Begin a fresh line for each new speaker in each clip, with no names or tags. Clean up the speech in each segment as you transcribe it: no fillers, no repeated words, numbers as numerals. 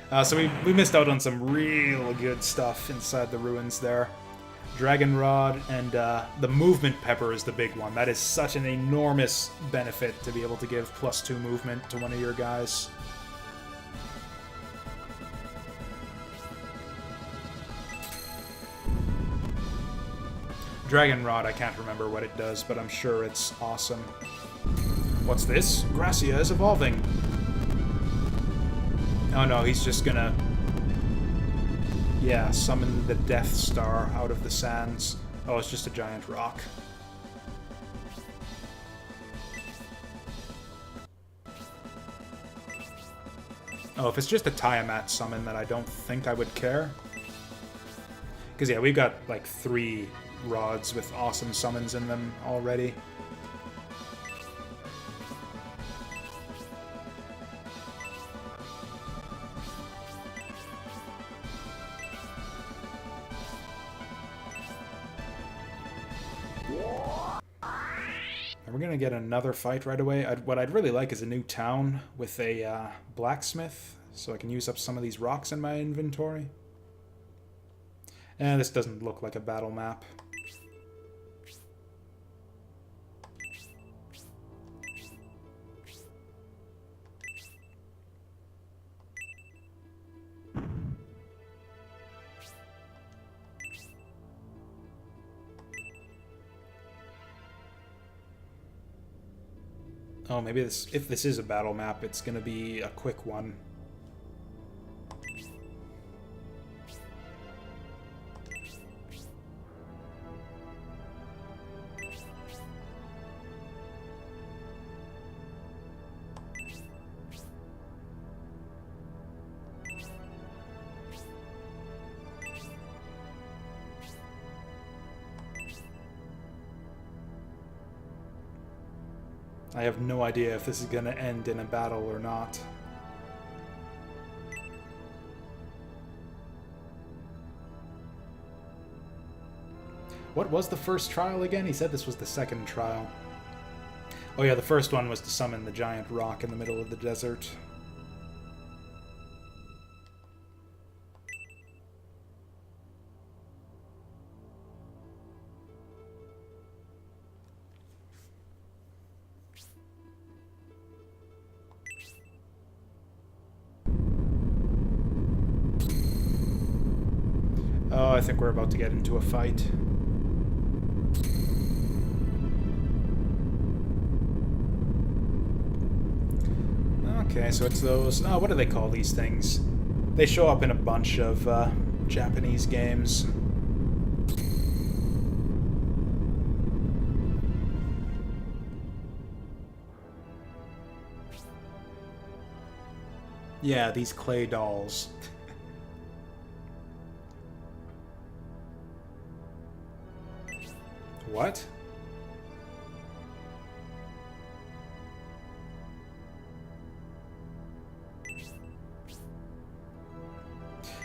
So we missed out on some real good stuff inside the ruins there. Dragon Rod and the Movement Pepper is the big one. That is such an enormous benefit to be able to give +2 movement to one of your guys. Dragon Rod, I can't remember what it does, but I'm sure it's awesome. What's this? Gracia is evolving. Oh no, he's just gonna... yeah, summon the Death Star out of the sands. Oh, it's just a giant rock. Oh, if it's just a Tiamat summon, then I don't think I would care. Because, yeah, we've got, like, 3 rods with awesome summons in them already. And we're gonna get another fight right away. What I'd really like is a new town with a blacksmith, so I can use up some of these rocks in my inventory. And this doesn't look like a battle map. Oh, maybe this, if this is a battle map, it's gonna be a quick one. I have no idea if this is going to end in a battle or not. What was the first trial again? He said this was the second trial. Oh yeah, the first one was to summon the giant rock in the middle of the desert. Oh, I think we're about to get into a fight. Okay, so it's those... oh, what do they call these things? They show up in a bunch of Japanese games. Yeah, these clay dolls. What?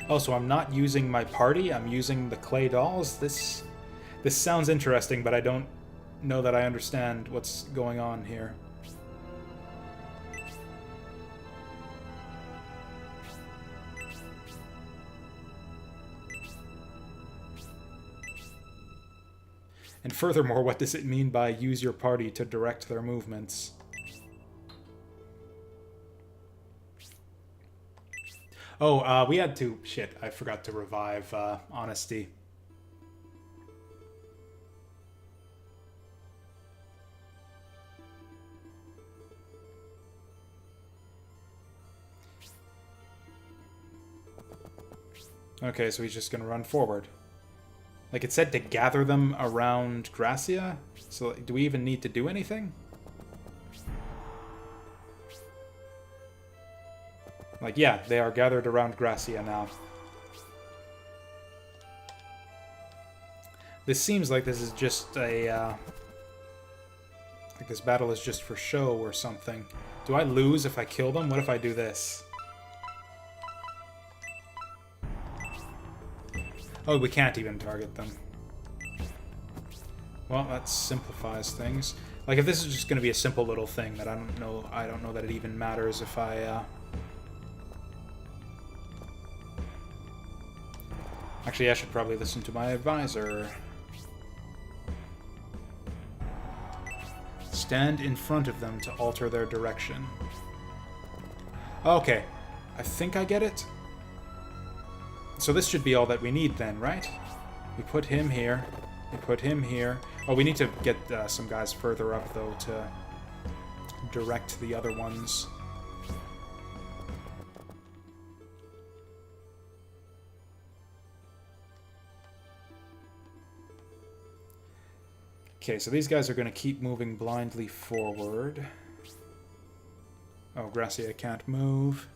Oh, so I'm not using my party, I'm using the clay dolls? This sounds interesting, but I don't know that I understand what's going on here. And furthermore, what does it mean by use your party to direct their movements? Oh, we had to... shit, I forgot to revive Honesty. Okay, so he's just gonna run forward. Like, it said to gather them around Gracia? So, do we even need to do anything? Like, yeah, they are gathered around Gracia now. This seems like this is just a, like this battle is just for show or something. Do I lose if I kill them? What if I do this? Oh, we can't even target them. Well, that simplifies things. Like, if this is just going to be a simple little thing that I don't know that it even matters if I Actually, I should probably listen to my advisor. Stand in front of them to alter their direction. Okay, I think I get it. So this should be all that we need then, right? We put him here. We put him here. Oh, we need to get some guys further up, though, to direct the other ones. Okay, so these guys are going to keep moving blindly forward. Oh, Gracia can't move.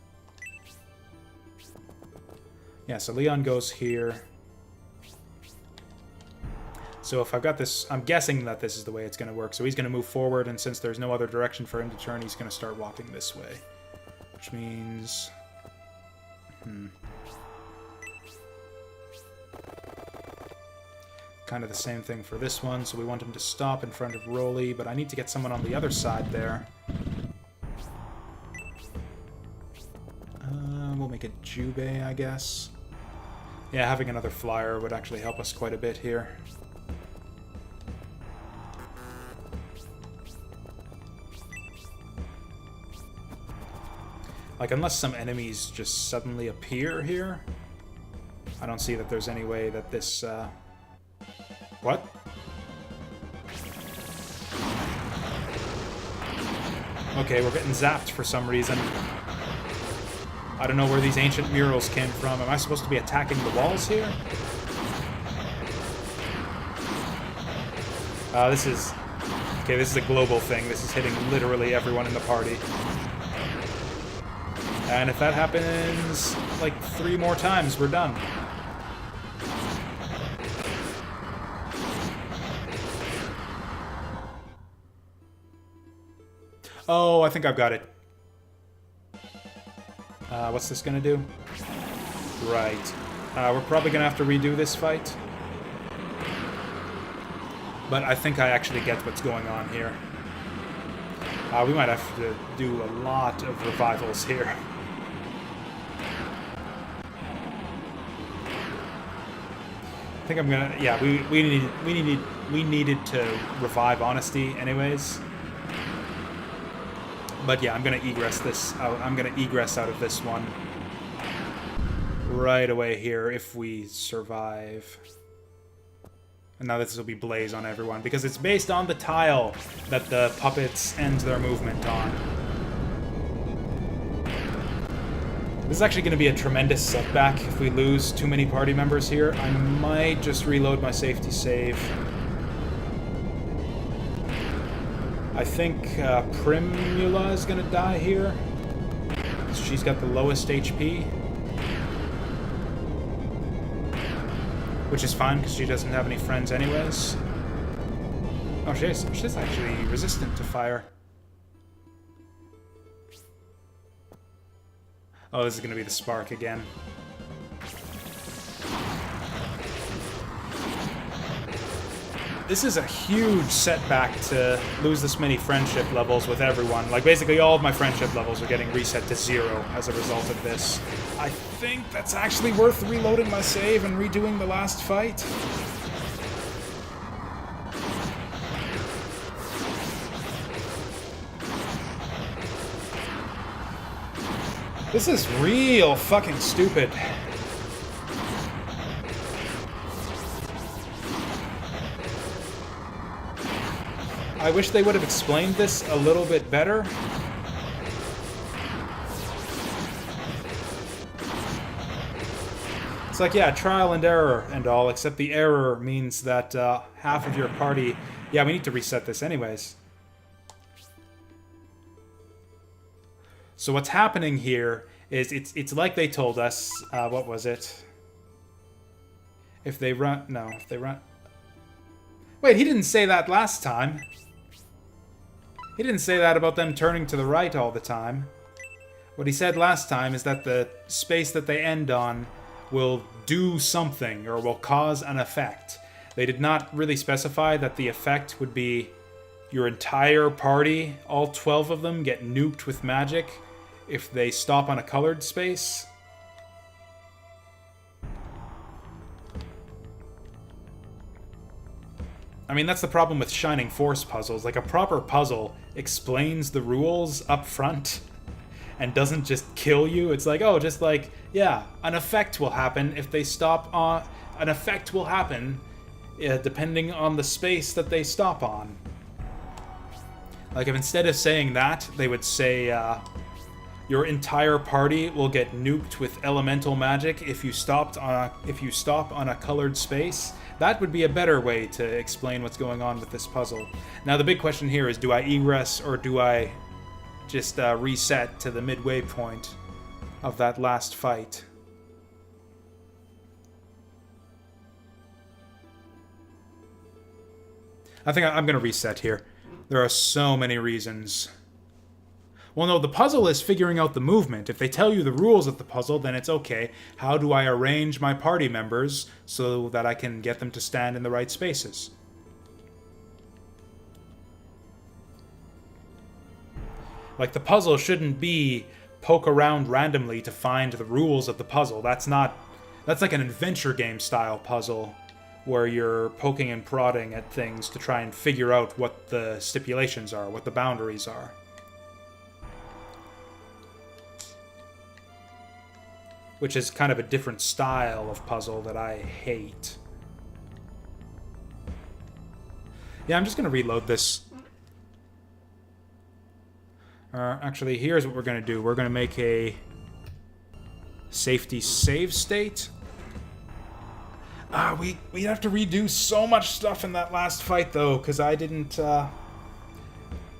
Yeah, so Leon goes here. So if I've got this, I'm guessing that this is the way it's going to work. So he's going to move forward, and since there's no other direction for him to turn, he's going to start walking this way. Which means... Kind of the same thing for this one, so we want him to stop in front of Rolly, but I need to get someone on the other side there. We'll make it Jubei, I guess. Yeah, having another flyer would actually help us quite a bit here. Like, unless some enemies just suddenly appear here, I don't see that there's any way that this, What? Okay, we're getting zapped for some reason. I don't know where these ancient murals came from. Am I supposed to be attacking the walls here? This is... Okay, this is a global thing. This is hitting literally everyone in the party. And if that happens, like, 3 more times, we're done. Oh, I think I've got it. What's this gonna do? Right. We're probably gonna have to redo this fight. But I think I actually get what's going on here. We might have to do a lot of revivals here. I think I'm gonna... Yeah, we needed to revive Honesty anyways. But yeah, I'm gonna egress this out. I'm gonna egress out of this one right away here if we survive. And now this will be Blaze on everyone, because it's based on the tile that the puppets end their movement on. This is actually going to be a tremendous setback if we lose too many party members here. I might just reload my safety save. I think Primula is going to die here. She's got the lowest HP. Which is fine, because she doesn't have any friends anyways. Oh, she's actually resistant to fire. Oh, this is going to be the spark again. This is a huge setback to lose this many friendship levels with everyone. Like, basically all of my friendship levels are getting reset to 0 as a result of this. I think that's actually worth reloading my save and redoing the last fight. This is real fucking stupid. I wish they would have explained this a little bit better. It's like, yeah, trial and error and all, except the error means that half of your party... Yeah, we need to reset this anyways. So what's happening here is it's like they told us, what was it? If they run... No, if they run... Wait, he didn't say that last time. He didn't say that about them turning to the right all the time. What he said last time is that the space that they end on will do something, or will cause an effect. They did not really specify that the effect would be your entire party, all 12 of them, get nuked with magic if they stop on a colored space. mean, that's the problem with Shining Force puzzles. Like, a proper puzzle explains the rules up front and doesn't just kill you. It's like, oh, just like, yeah, an effect will happen if they stop on... An effect will happen depending on the space that they stop on. Like, if instead of saying that, they would say, your entire party will get nuked with elemental magic if you stop on a colored space. That would be a better way to explain what's going on with this puzzle. Now, the big question here is, do I egress or do I just reset to the midway point of that last fight? I think I'm going to reset here. There are so many reasons. Well, no, the puzzle is figuring out the movement. If they tell you the rules of the puzzle, then it's okay. How do I arrange my party members so that I can get them to stand in the right spaces? Like, the puzzle shouldn't be poke around randomly to find the rules of the puzzle. That's like an adventure game style puzzle where you're poking and prodding at things to try and figure out what the stipulations are, what the boundaries are. Which is kind of a different style of puzzle that I hate. Yeah, I'm just going to reload this. Actually, here's what we're going to do. We're going to make a safety save state. We have to redo so much stuff in that last fight, though, because I didn't...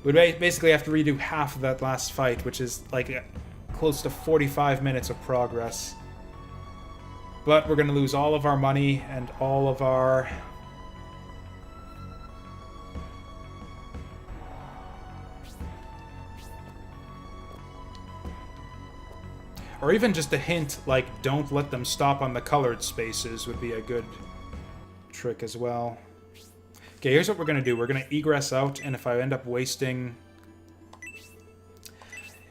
We'd basically have to redo half of that last fight, which is, like, close to 45 minutes of progress. But we're going to lose all of our money and all of our... Or even just a hint, like, don't let them stop on the colored spaces would be a good trick as well. Okay, here's what we're going to do. We're going to egress out, and if I end up wasting...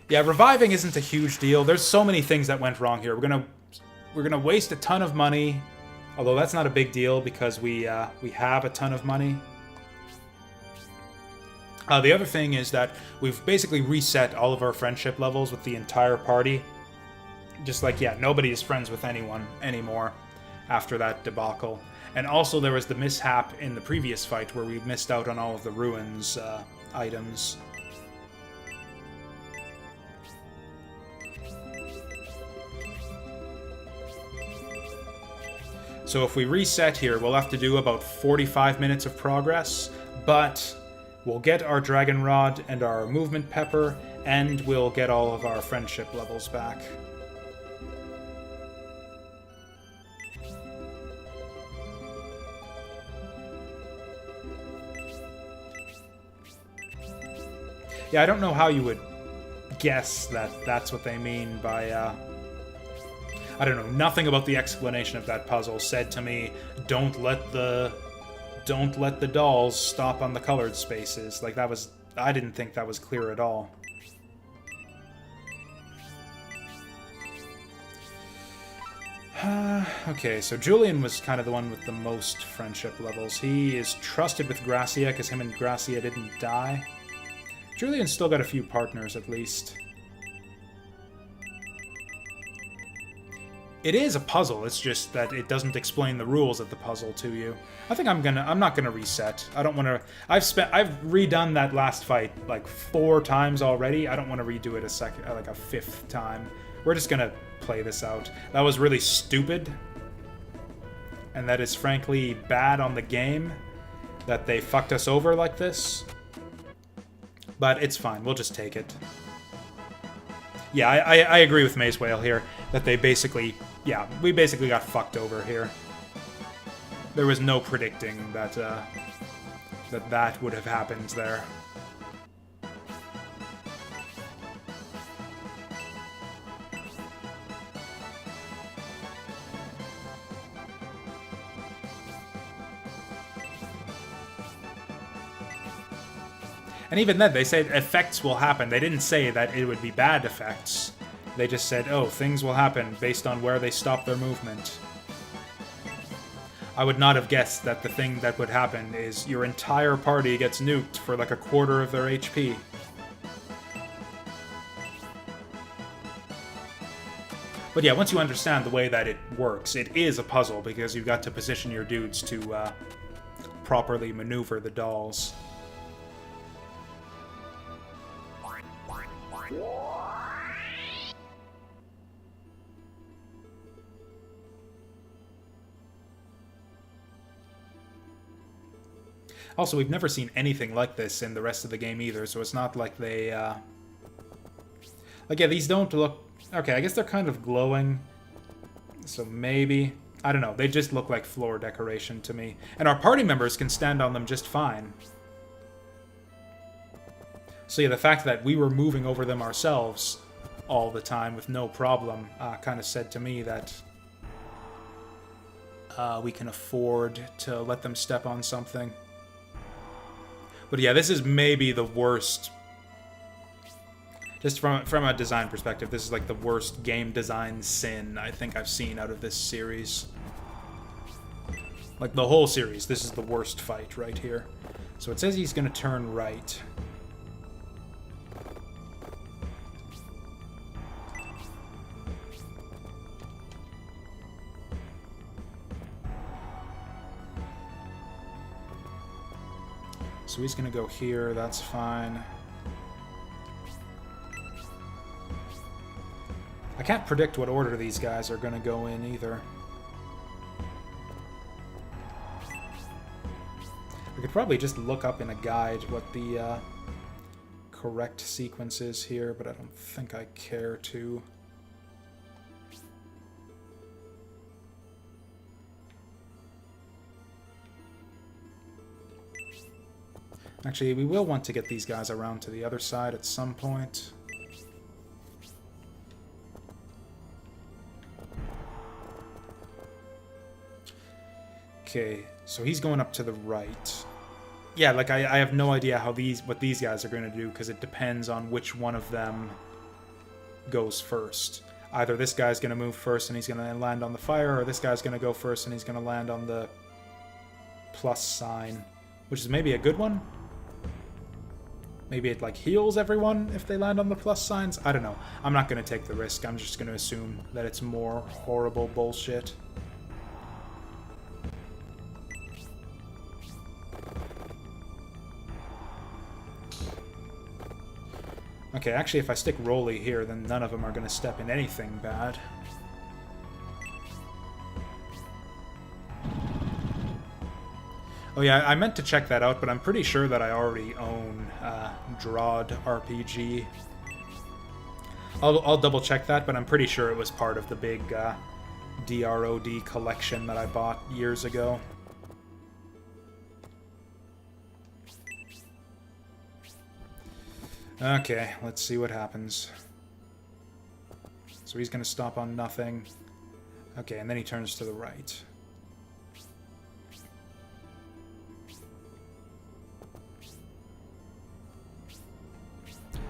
Yeah, reviving isn't a huge deal. There's so many things that went wrong here. We're gonna waste a ton of money, although that's not a big deal because we have a ton of money. The other thing is that we've basically reset all of our friendship levels with the entire party. Just like, yeah, nobody is friends with anyone anymore after that debacle. And also there was the mishap in the previous fight where we missed out on all of the ruins items. So if we reset here, we'll have to do about 45 minutes of progress, but we'll get our Dragon Rod and our Movement Pepper, and we'll get all of our friendship levels back. Yeah, I don't know how you would guess that that's what they mean by, I don't know, nothing about the explanation of that puzzle said to me, don't let the dolls stop on the colored spaces. Like, that was... I didn't think that was clear at all. Okay, so Julian was kind of the one with the most friendship levels. He is trusted with Gracia, because him and Gracia didn't die. Julian's still got a few partners, at least. It is a puzzle, it's just that it doesn't explain the rules of the puzzle to you. I think I'm not gonna reset. I don't wanna... I've redone that last fight like 4 times already. I don't want to redo it like a 5th time. We're just gonna play this out. That was really stupid. And that is frankly bad on the game that they fucked us over like this. But it's fine, we'll just take it. Yeah, I agree with Maze Whale here, that they basically... Yeah, we basically got fucked over here. There was no predicting that, that would have happened there. And even then, they said effects will happen. They didn't say that it would be bad effects. They just said, oh, things will happen based on where they stop their movement. I would not have guessed that the thing that would happen is your entire party gets nuked for like a quarter of their HP. But yeah, once you understand the way that it works, it is a puzzle because you've got to position your dudes to properly maneuver the dolls. Also, we've never seen anything like this in the rest of the game either, so it's not like they, like, yeah, these don't look... Okay, I guess they're kind of glowing, so maybe... I don't know, they just look like floor decoration to me. And our party members can stand on them just fine. So yeah, the fact that we were moving over them ourselves all the time with no problem kind of said to me that we can afford to let them step on something. But yeah, this is maybe the worst. Just from a design perspective, this is like the worst game design sin I think I've seen out of this series. Like the whole series, this is the worst fight right here. So it says he's going to turn right. So he's going to go here, that's fine. I can't predict what order these guys are going to go in either. I could probably just look up in a guide what the correct sequence is here, but I don't think I care to. Actually, we will want to get these guys around to the other side at some point. Okay, so he's going up to the right. Yeah, like I have no idea how what these guys are going to do because it depends on which one of them goes first. Either this guy's going to move first and he's going to land on the fire, or this guy's going to go first and he's going to land on the plus sign, which is maybe a good one. Maybe it like heals everyone if they land on the plus signs. I don't know. I'm not going to take the risk. I'm just going to assume that it's more horrible bullshit. Okay, actually, if I stick Rolly here, then none of them are going to step in anything bad. Oh yeah, I meant to check that out, but I'm pretty sure that I already own Drod RPG. I'll double check that, but I'm pretty sure it was part of the big DROD collection that I bought years ago. Okay, let's see what happens. So he's going to stop on nothing. Okay, and then he turns to the right.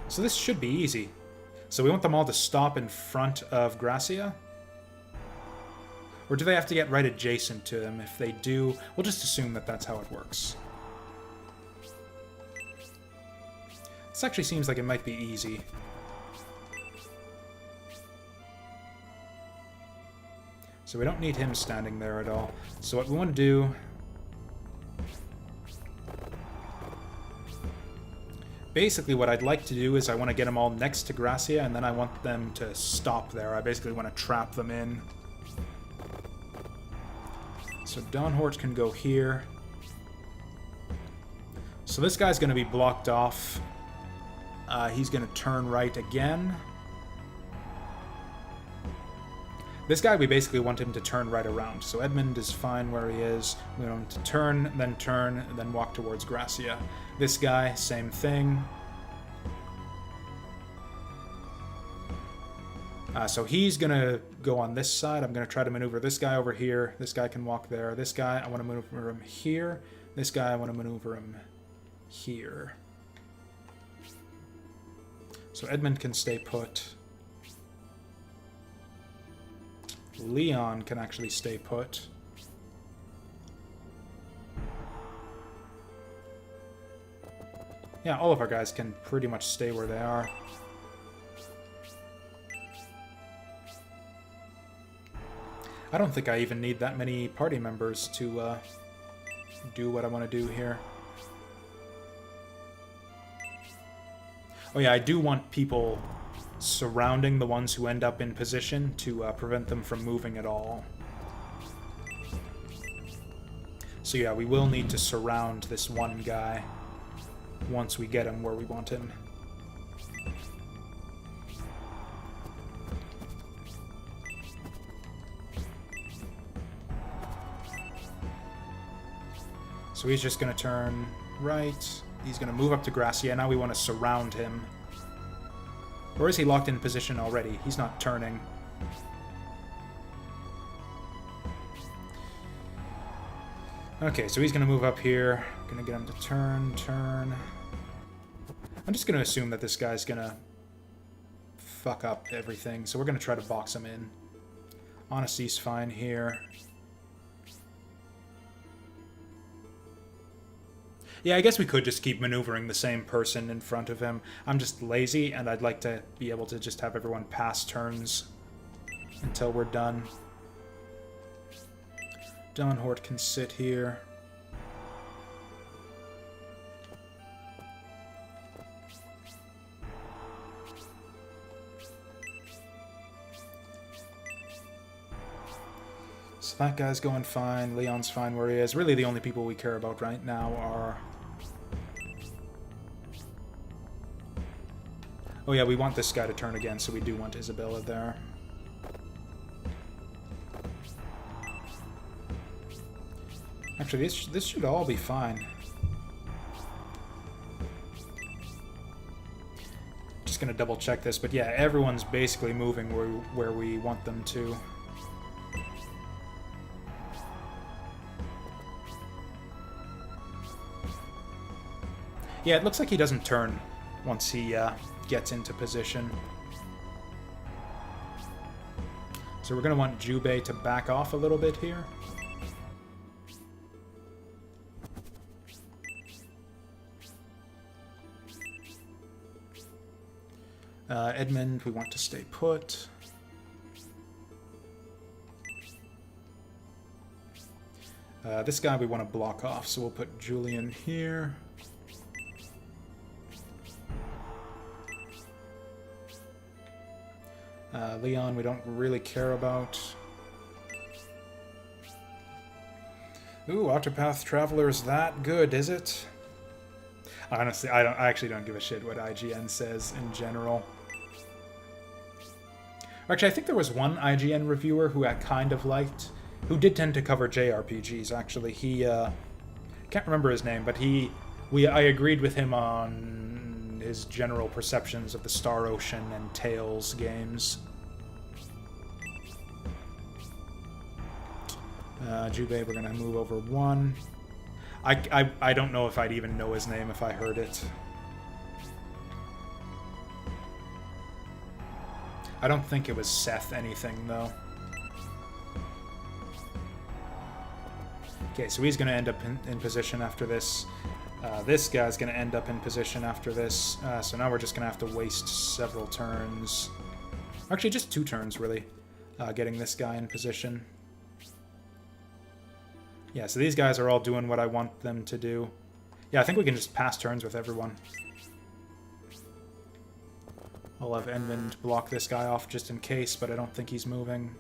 So this should be easy. So we want them all to stop in front of Gracia? Or do they have to get right adjacent to them? If they do, we'll just assume that that's how it works. This actually seems like it might be easy. So we don't need him standing there at all. So what we want to do... Basically what I'd like to do is I want to get them all next to Gracia, and then I want them to stop there. I basically want to trap them in. So Dawnhort can go here. So this guy's going to be blocked off. He's going to turn right again. This guy, we basically want him to turn right around. So Edmund is fine where he is. We want him to turn, then walk towards Gracia. This guy, same thing. So he's going to go on this side. I'm going to try to maneuver this guy over here. This guy can walk there. This guy, I want to maneuver him here. This guy, I want to maneuver him here. So Edmund can stay put. Leon can actually stay put. Yeah, all of our guys can pretty much stay where they are. I don't think I even need that many party members to do what I want to do here. Oh yeah, I do want people surrounding the ones who end up in position to prevent them from moving at all. So yeah, we will need to surround this one guy once we get him where we want him. So he's just going to turn right. He's going to move up to Gracia. Now we want to surround him. Or is he locked in position already? He's not turning. Okay, so he's going to move up here. Going to get him to turn. I'm just going to assume that this guy's going to fuck up everything. So we're going to try to box him in. Honesty's fine here. Yeah, I guess we could just keep maneuvering the same person in front of him. I'm just lazy, and I'd like to be able to just have everyone pass turns until we're done. Dawnhort can sit here. So that guy's going fine. Leon's fine where he is. Really, the only people we care about right now are... Oh yeah, we want this guy to turn again, so we do want Isabella there. Actually, this should all be fine. Just gonna double check this, but yeah, everyone's basically moving where we want them to. Yeah, it looks like he doesn't turn once he gets into position. So we're going to want Jubei to back off a little bit here. Edmund, we want to stay put. This guy we want to block off, so we'll put Julian here. Leon, we don't really care about. Ooh, Octopath Traveler is that good, is it? Honestly, I actually don't give a shit what IGN says in general. Actually, I think there was one IGN reviewer who I kind of liked, who did tend to cover JRPGs, actually. He, can't remember his name, but I agreed with him on his general perceptions of the Star Ocean and Tales games. Jubei, we're gonna move over one. I don't know if I'd even know his name if I heard it. I don't think it was Seth anything, though. Okay, so he's gonna end up in position after this. This guy's gonna end up in position after this. So now we're just gonna have to waste several turns. Actually, just 2 turns, really, getting this guy in position. Yeah, so these guys are all doing what I want them to do. Yeah, I think we can just pass turns with everyone. I'll have Edmund block this guy off just in case, but I don't think he's moving.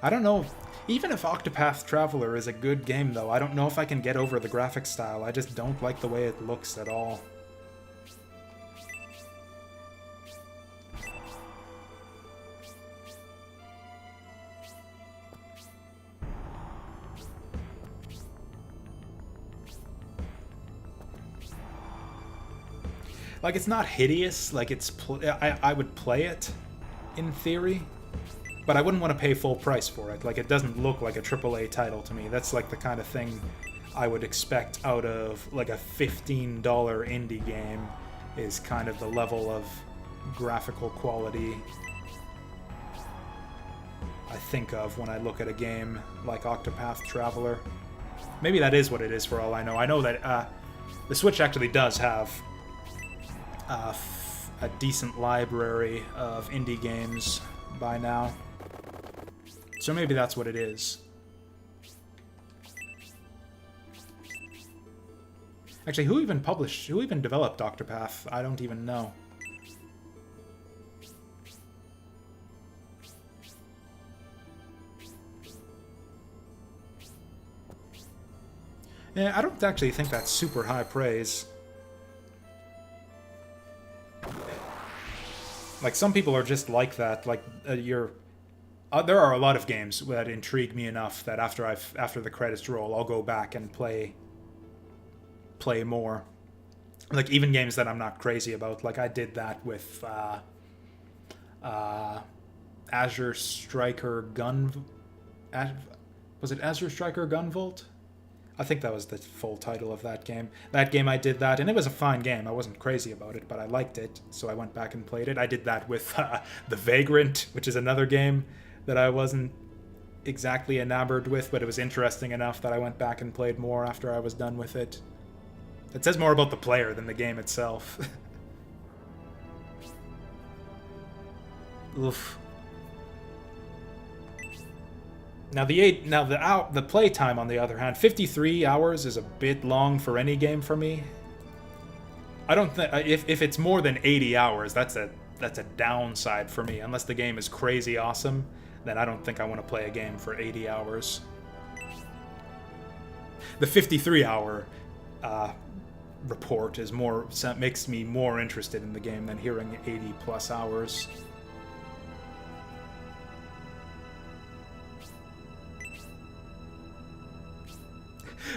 I don't know. Even if Octopath Traveler is a good game, though, I don't know if I can get over the graphic style. I just don't like the way it looks at all. Like, it's not hideous. Like, I would play it, in theory. But I wouldn't want to pay full price for it. Like, it doesn't look like a AAA title to me. That's like the kind of thing I would expect out of like a $15 indie game, is kind of the level of graphical quality I think of when I look at a game like Octopath Traveler. Maybe that is what it is for all I know. I know that the Switch actually does have a decent library of indie games by now. So maybe that's what it is. Actually, who even developed Octopath? I don't even know. Yeah, I don't actually think that's super high praise. Like, some people are just like that. Like, there are a lot of games that intrigue me enough that after the credits roll, I'll go back and play more. Like, even games that I'm not crazy about. Like, I did that with Azure Striker Gun... Was it Azure Striker Gunvolt? I think that was the full title of that game. That game, I did that, and it was a fine game. I wasn't crazy about it, but I liked it, so I went back and played it. I did that with The Vagrant, which is another game that I wasn't exactly enamored with, but it was interesting enough that I went back and played more after I was done with it. It says more about the player than the game itself. Oof. Now the play time, on the other hand, 53 hours is a bit long for any game for me. I don't think if it's more than 80 hours, that's a downside for me. Unless the game is crazy awesome, then I don't think I want to play a game for 80 hours. The 53-hour report makes me more interested in the game than hearing 80+ hours.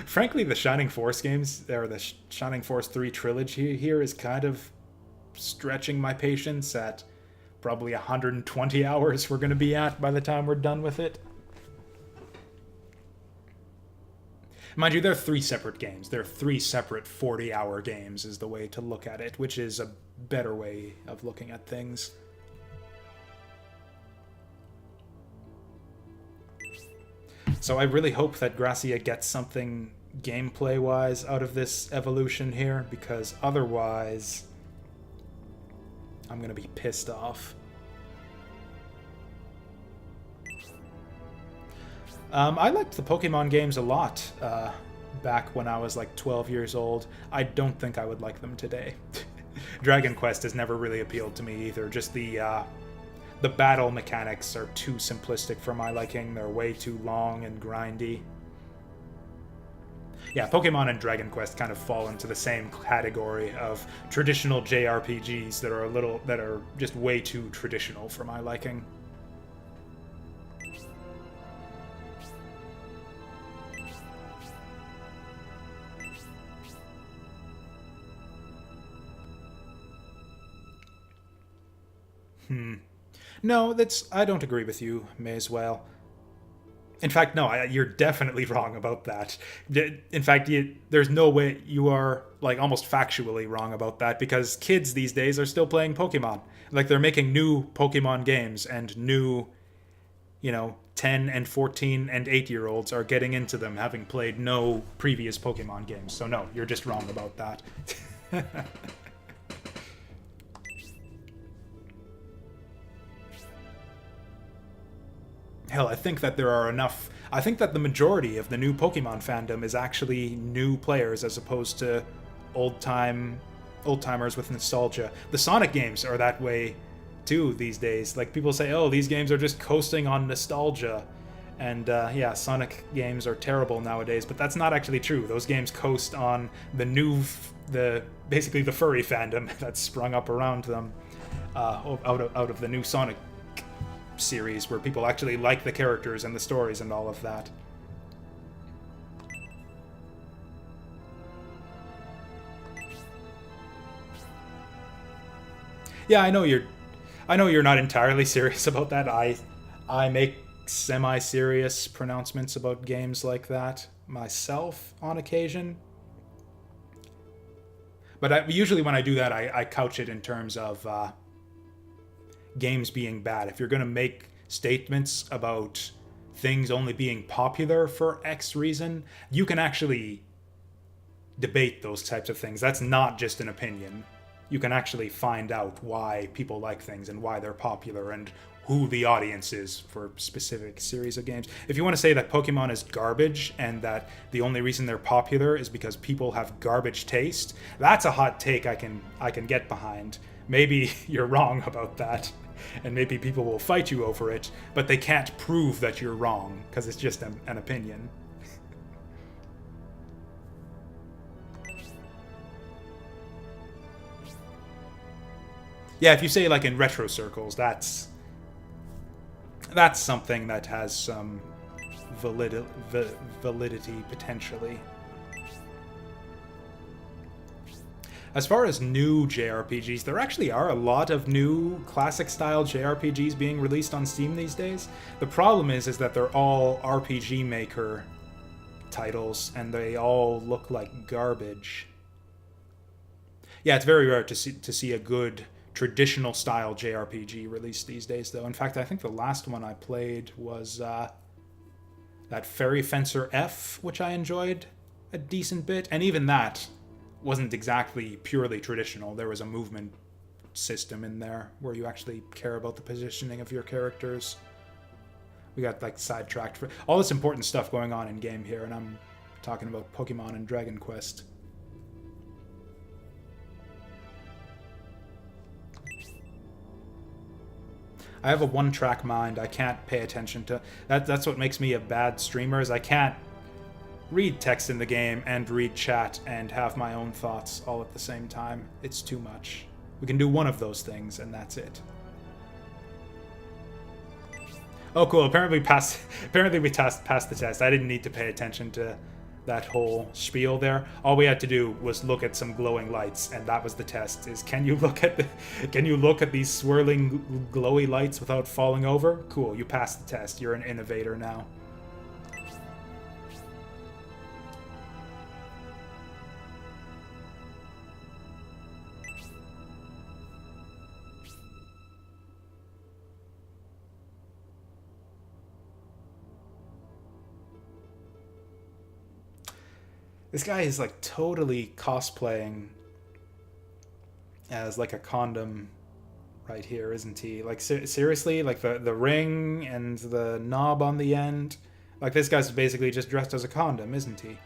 Frankly, the Shining Force games, or the Shining Force 3 trilogy here, is kind of stretching my patience at probably 120 hours we're going to be at by the time we're done with it. Mind you, they're 3 separate games. They're 3 separate 40-hour games is the way to look at it, which is a better way of looking at things. So I really hope that Gracia gets something gameplay-wise out of this evolution here, because otherwise I'm going to be pissed off. I liked the Pokemon games a lot back when I was like 12 years old. I don't think I would like them today. Dragon Quest has never really appealed to me either. Just the battle mechanics are too simplistic for my liking. They're way too long and grindy. Yeah, Pokemon and Dragon Quest kind of fall into the same category of traditional JRPGs that are just way too traditional for my liking. No, I don't agree with you, Mayswell. In fact, no, you're definitely wrong about that. In fact, there's no way you are, like, almost factually wrong about that, because kids these days are still playing Pokemon. Like, they're making new Pokemon games, and new, 10 and 14 and 8-year-olds are getting into them, having played no previous Pokemon games. So no, you're just wrong about that. Hell, I think that the majority of the new Pokemon fandom is actually new players as opposed to old-timers with nostalgia. The Sonic games are that way too these days. Like, people say, oh, these games are just coasting on nostalgia. And yeah, Sonic games are terrible nowadays, but that's not actually true. Those games coast on basically the furry fandom that's sprung up around them out of the new Sonic series, where people actually like the characters and the stories and all of that. Yeah, I know you're not entirely serious about that. I make semi-serious pronouncements about games like that myself on occasion. But usually when I do that, I couch it in terms of games being bad. If you're going to make statements about things only being popular for X reason, you can actually debate those types of things. That's not just an opinion. You can actually find out why people like things and why they're popular and who the audience is for specific series of games. If you want to say that Pokemon is garbage and that the only reason they're popular is because people have garbage taste, that's a hot take I can get behind. Maybe you're wrong about that, and maybe people will fight you over it, but they can't prove that you're wrong because it's just an opinion. Yeah, if you say like in retro circles, that's something that has some validity potentially. As far as new JRPGs, there actually are a lot of new classic-style JRPGs being released on Steam these days. The problem is that they're all RPG Maker titles, and they all look like garbage. Yeah, it's very rare to see a good traditional-style JRPG released these days, though. In fact, I think the last one I played was that Fairy Fencer F, which I enjoyed a decent bit, and even that wasn't exactly purely traditional. There was a movement system in there where you actually care about the positioning of your characters. We got like sidetracked for all this important stuff going on in game here, and I'm talking about Pokemon and Dragon Quest. I have a one-track mind. I can't pay attention to that. That's what makes me a bad streamer, is I can't read text in the game and read chat and have my own thoughts all at the same time. It's too much. We can do one of those things, and that's it. Oh, cool. Apparently we passed the test. I didn't need to pay attention to that whole spiel there. All we had to do was look at some glowing lights, and that was the test. Is can you look at these swirling glowy lights without falling over? Cool. You passed the test. You're an innovator now. This guy is like totally cosplaying as like a condom right here, isn't he? Like seriously, like the ring and the knob on the end. Like this guy's basically just dressed as a condom, isn't he?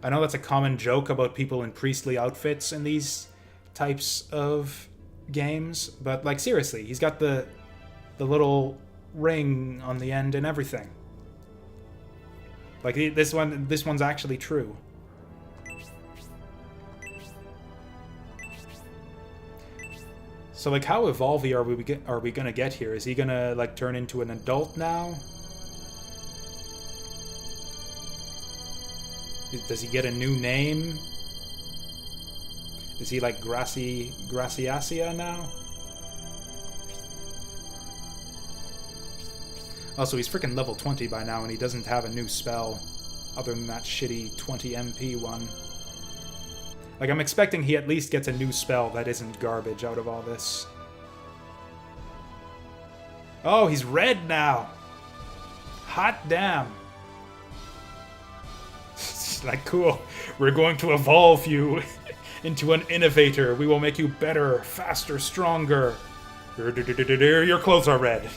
I know that's a common joke about people in priestly outfits in these types of games, but like seriously, he's got the little ring on the end and everything. Like this one's actually true. So like, how evolvey are we gonna get here? Is he gonna like turn into an adult now? Does he get a new name? Is he like Graciasia now? Also, he's freaking level 20 by now, and he doesn't have a new spell other than that shitty 20 MP one. Like, I'm expecting he at least gets a new spell that isn't garbage out of all this. Oh, he's red now! Hot damn! Like, cool. We're going to evolve you into an innovator. We will make you better, faster, stronger. Your clothes are red.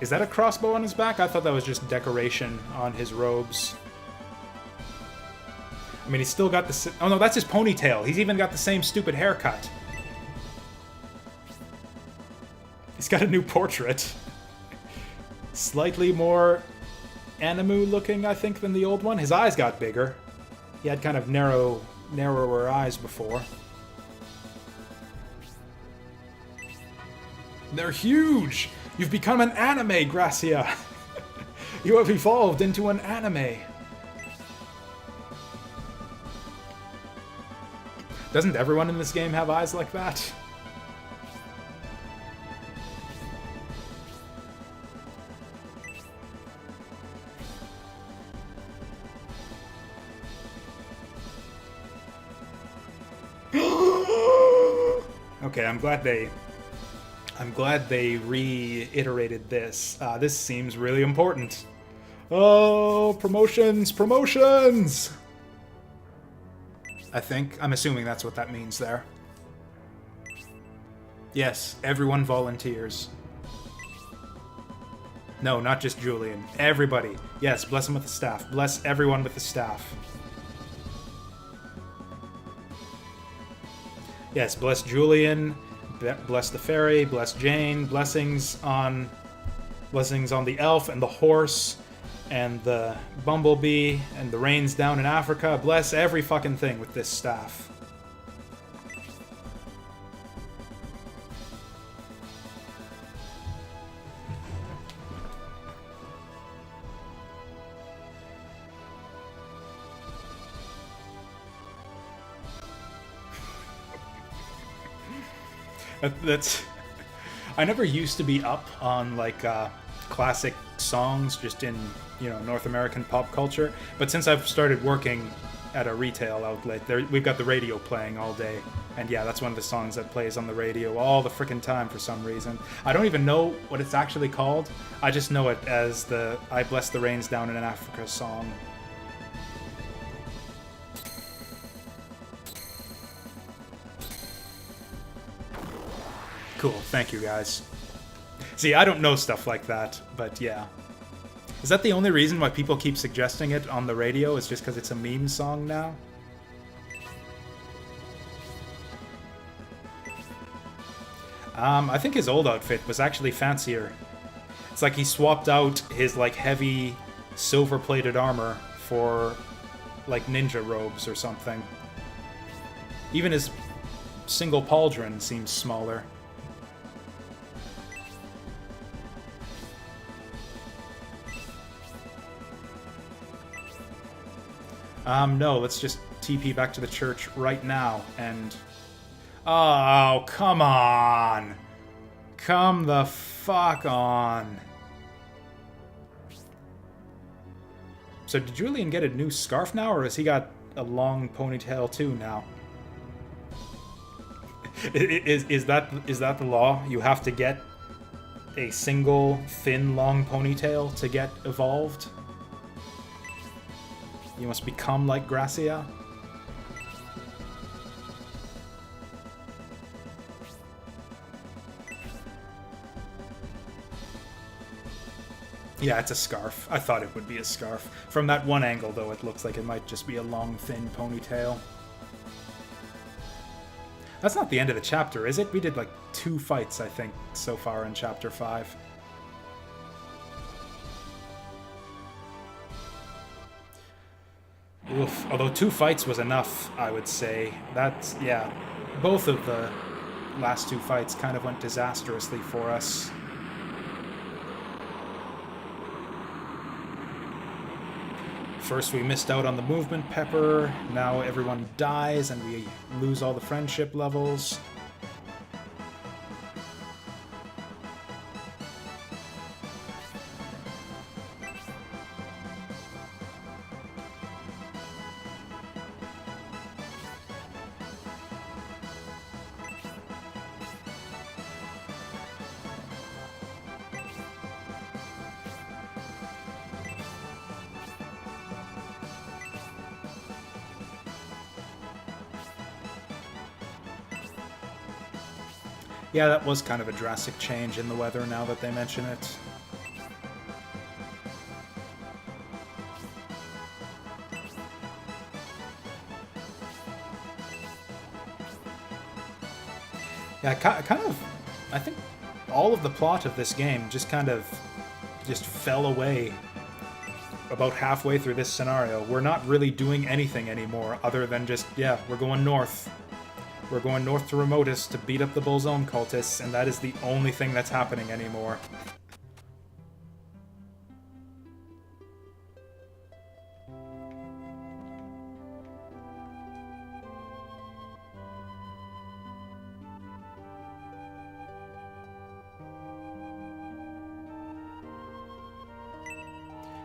Is that a crossbow on his back? I thought that was just decoration on his robes. I mean, he's still got the... Oh no, that's his ponytail. He's even got the same stupid haircut. He's got a new portrait. Slightly more anime looking, I think, than the old one. His eyes got bigger. He had kind of narrower eyes before. They're huge! You've become an anime, Gracia! You have evolved into an anime. Doesn't everyone in this game have eyes like that? Okay, I'm glad they reiterated this. This seems really important. Oh, promotions, promotions! I'm assuming that's what that means there. Yes, everyone volunteers. No, not just Julian. Everybody. Yes, bless him with the staff. Bless everyone with the staff. Yes, bless Julian, bless the fairy, bless Jane, blessings on the elf and the horse and the bumblebee and the rains down in Africa. Bless every fucking thing with this staff. That's... I never used to be up on, like, classic songs just in, you know, North American pop culture. But since I've started working at a retail outlet, we've got the radio playing all day. And yeah, that's one of the songs that plays on the radio all the frickin' time for some reason. I don't even know what it's actually called. I just know it as the I Bless the Rains Down in Africa song. Cool, thank you guys. See, I don't know stuff like that, but yeah. Is that the only reason why people keep suggesting it on the radio? Is just because it's a meme song now? I think his old outfit was actually fancier. It's like he swapped out his, like, heavy silver-plated armor for, like, ninja robes or something. Even his single pauldron seems smaller. No, let's just TP back to the church right now, and... Oh, come on! Come the fuck on! So did Julian get a new scarf now, or has he got a long ponytail too now? Is that the law? You have to get a single, thin, long ponytail to get evolved? You must become like Gracia? Yeah, it's a scarf. I thought it would be a scarf. From that one angle, though, it looks like it might just be a long, thin ponytail. That's not the end of the chapter, is it? We did, like, 2 fights, I think, so far in Chapter 5. Oof. Although 2 fights was enough, I would say. That's, yeah. Both of the last 2 fights kind of went disastrously for us. First we missed out on the movement pepper, now everyone dies and we lose all the friendship levels. Yeah, that was kind of a drastic change in the weather now that they mention it. Yeah, kind of, I think all of the plot of this game just kind of just fell away about halfway through this scenario. We're not really doing anything anymore other than just, yeah, we're going north. We're going north to Remotus to beat up the Bullzone cultists, and that is the only thing that's happening anymore.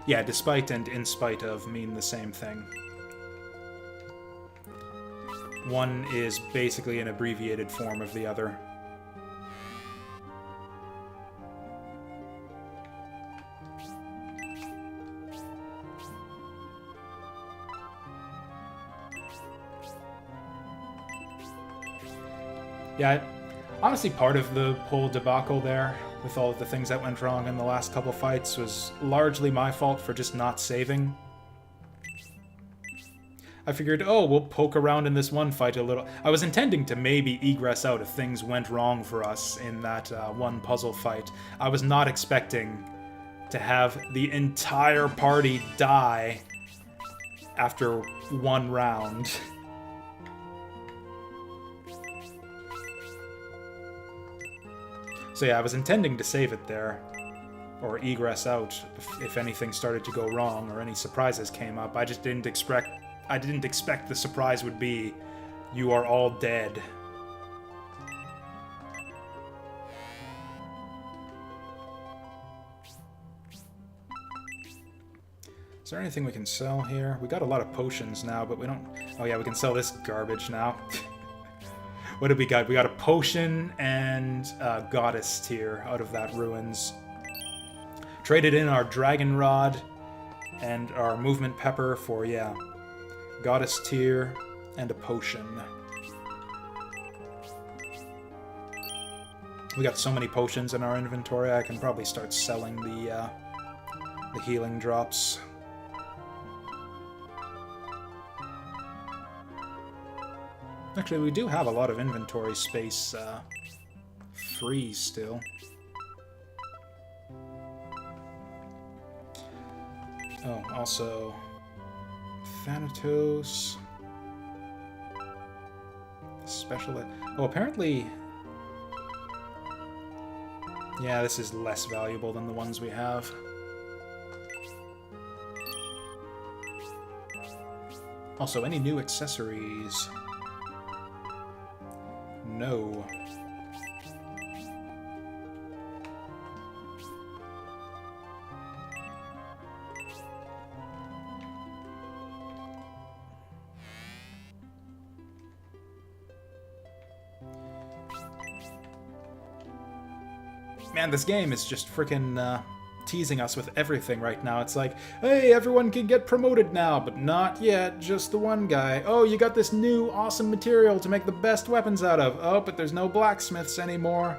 Yeah, despite and in spite of mean the same thing. One is basically an abbreviated form of the other. Yeah, honestly, part of the whole debacle there, with all of the things that went wrong in the last couple fights, was largely my fault for just not saving. I figured, oh, we'll poke around in this one fight a little. I was intending to maybe egress out if things went wrong for us in that one puzzle fight. I was not expecting to have the entire party die after one round. So yeah, I was intending to save it there, or egress out if anything started to go wrong or any surprises came up. I just didn't expect the surprise would be, you are all dead. Is there anything we can sell here? We got a lot of potions now, but we don't... Oh yeah, we can sell this garbage now. What did we got? We got a potion and a goddess tier out of that ruins. Traded in our dragon rod and our movement pepper for, yeah, goddess tier and a potion. We got so many potions in our inventory, I can probably start selling the healing drops. Actually, we do have a lot of inventory space free still. Oh, also Thanatos. Special... Oh, apparently... Yeah, this is less valuable than the ones we have. Also, any new accessories? No. Man, this game is just freaking teasing us with everything right now. It's like, hey, everyone can get promoted now, but not yet, just the one guy. Oh, you got this new awesome material to make the best weapons out of. Oh, but there's no blacksmiths anymore.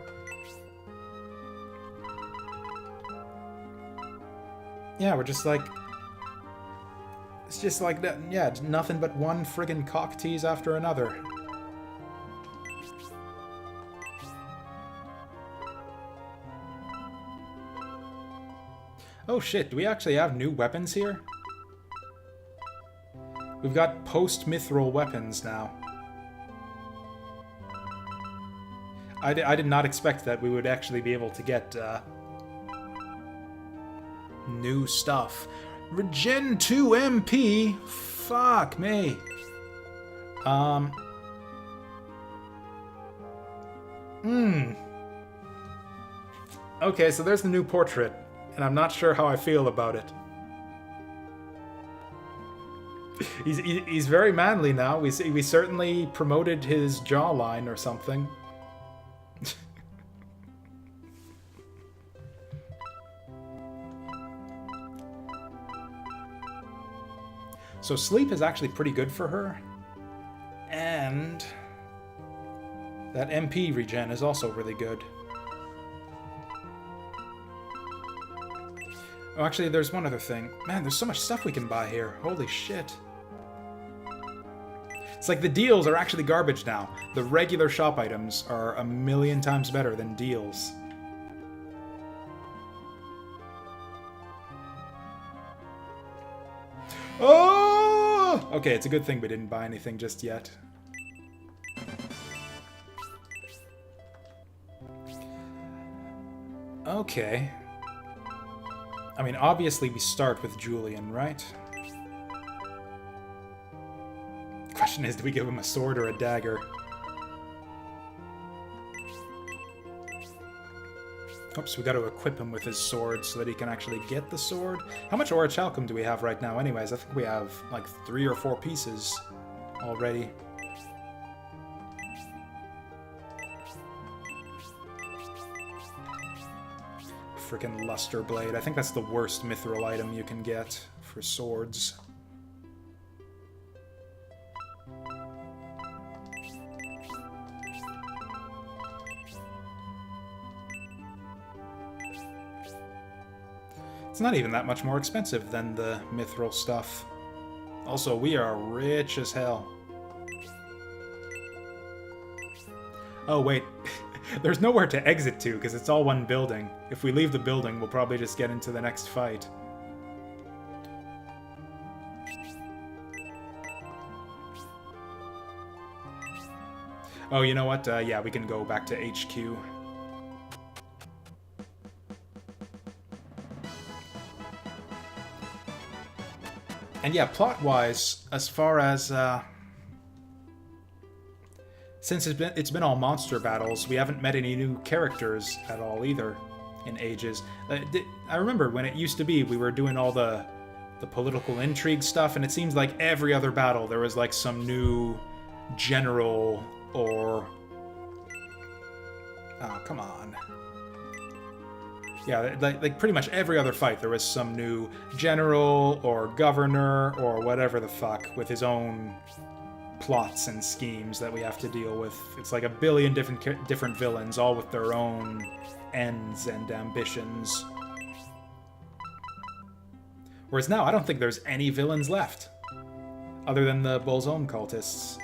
Yeah, we're just like... It's just like that. Yeah, it's nothing but one friggin' cock tease after another. Oh shit, do we actually have new weapons here? We've got post-mithril weapons now. I did not expect that we would actually be able to get new stuff. Regen 2 MP? Fuck me. Okay, so there's the new portrait. And I'm not sure how I feel about it. He's very manly now. We certainly promoted his jawline or something. So sleep is actually pretty good for her. And that MP regen is also really good. Oh, actually, there's one other thing. Man, there's so much stuff we can buy here. Holy shit. It's like the deals are actually garbage now. The regular shop items are a million times better than deals. Oh! Okay, it's a good thing we didn't buy anything just yet. Okay. I mean, obviously we start with Julian, right? Question is, do we give him a sword or a dagger? Oops, we got to equip him with his sword so that he can actually get the sword. How much orichalcum do we have right now anyways? I think we have like 3 or 4 pieces already. Freaking Luster Blade. I think that's the worst mithril item you can get for swords. It's not even that much more expensive than the mithril stuff. Also, we are rich as hell. Oh, wait. There's nowhere to exit to, because it's all one building. If we leave the building, we'll probably just get into the next fight. Oh, you know what? Yeah, we can go back to HQ. And yeah, plot-wise, as far as... since it's been all monster battles, we haven't met any new characters at all either in ages. I remember when it used to be, we were doing all the political intrigue stuff, and it seems like every other battle there was like some new general or... Oh, come on. Yeah, like pretty much every other fight there was some new general or governor or whatever the fuck with his own plots and schemes that we have to deal with. It's like a billion different villains, all with their own ends and ambitions. Whereas now, I don't think there's any villains left, other than the Bolzone cultists.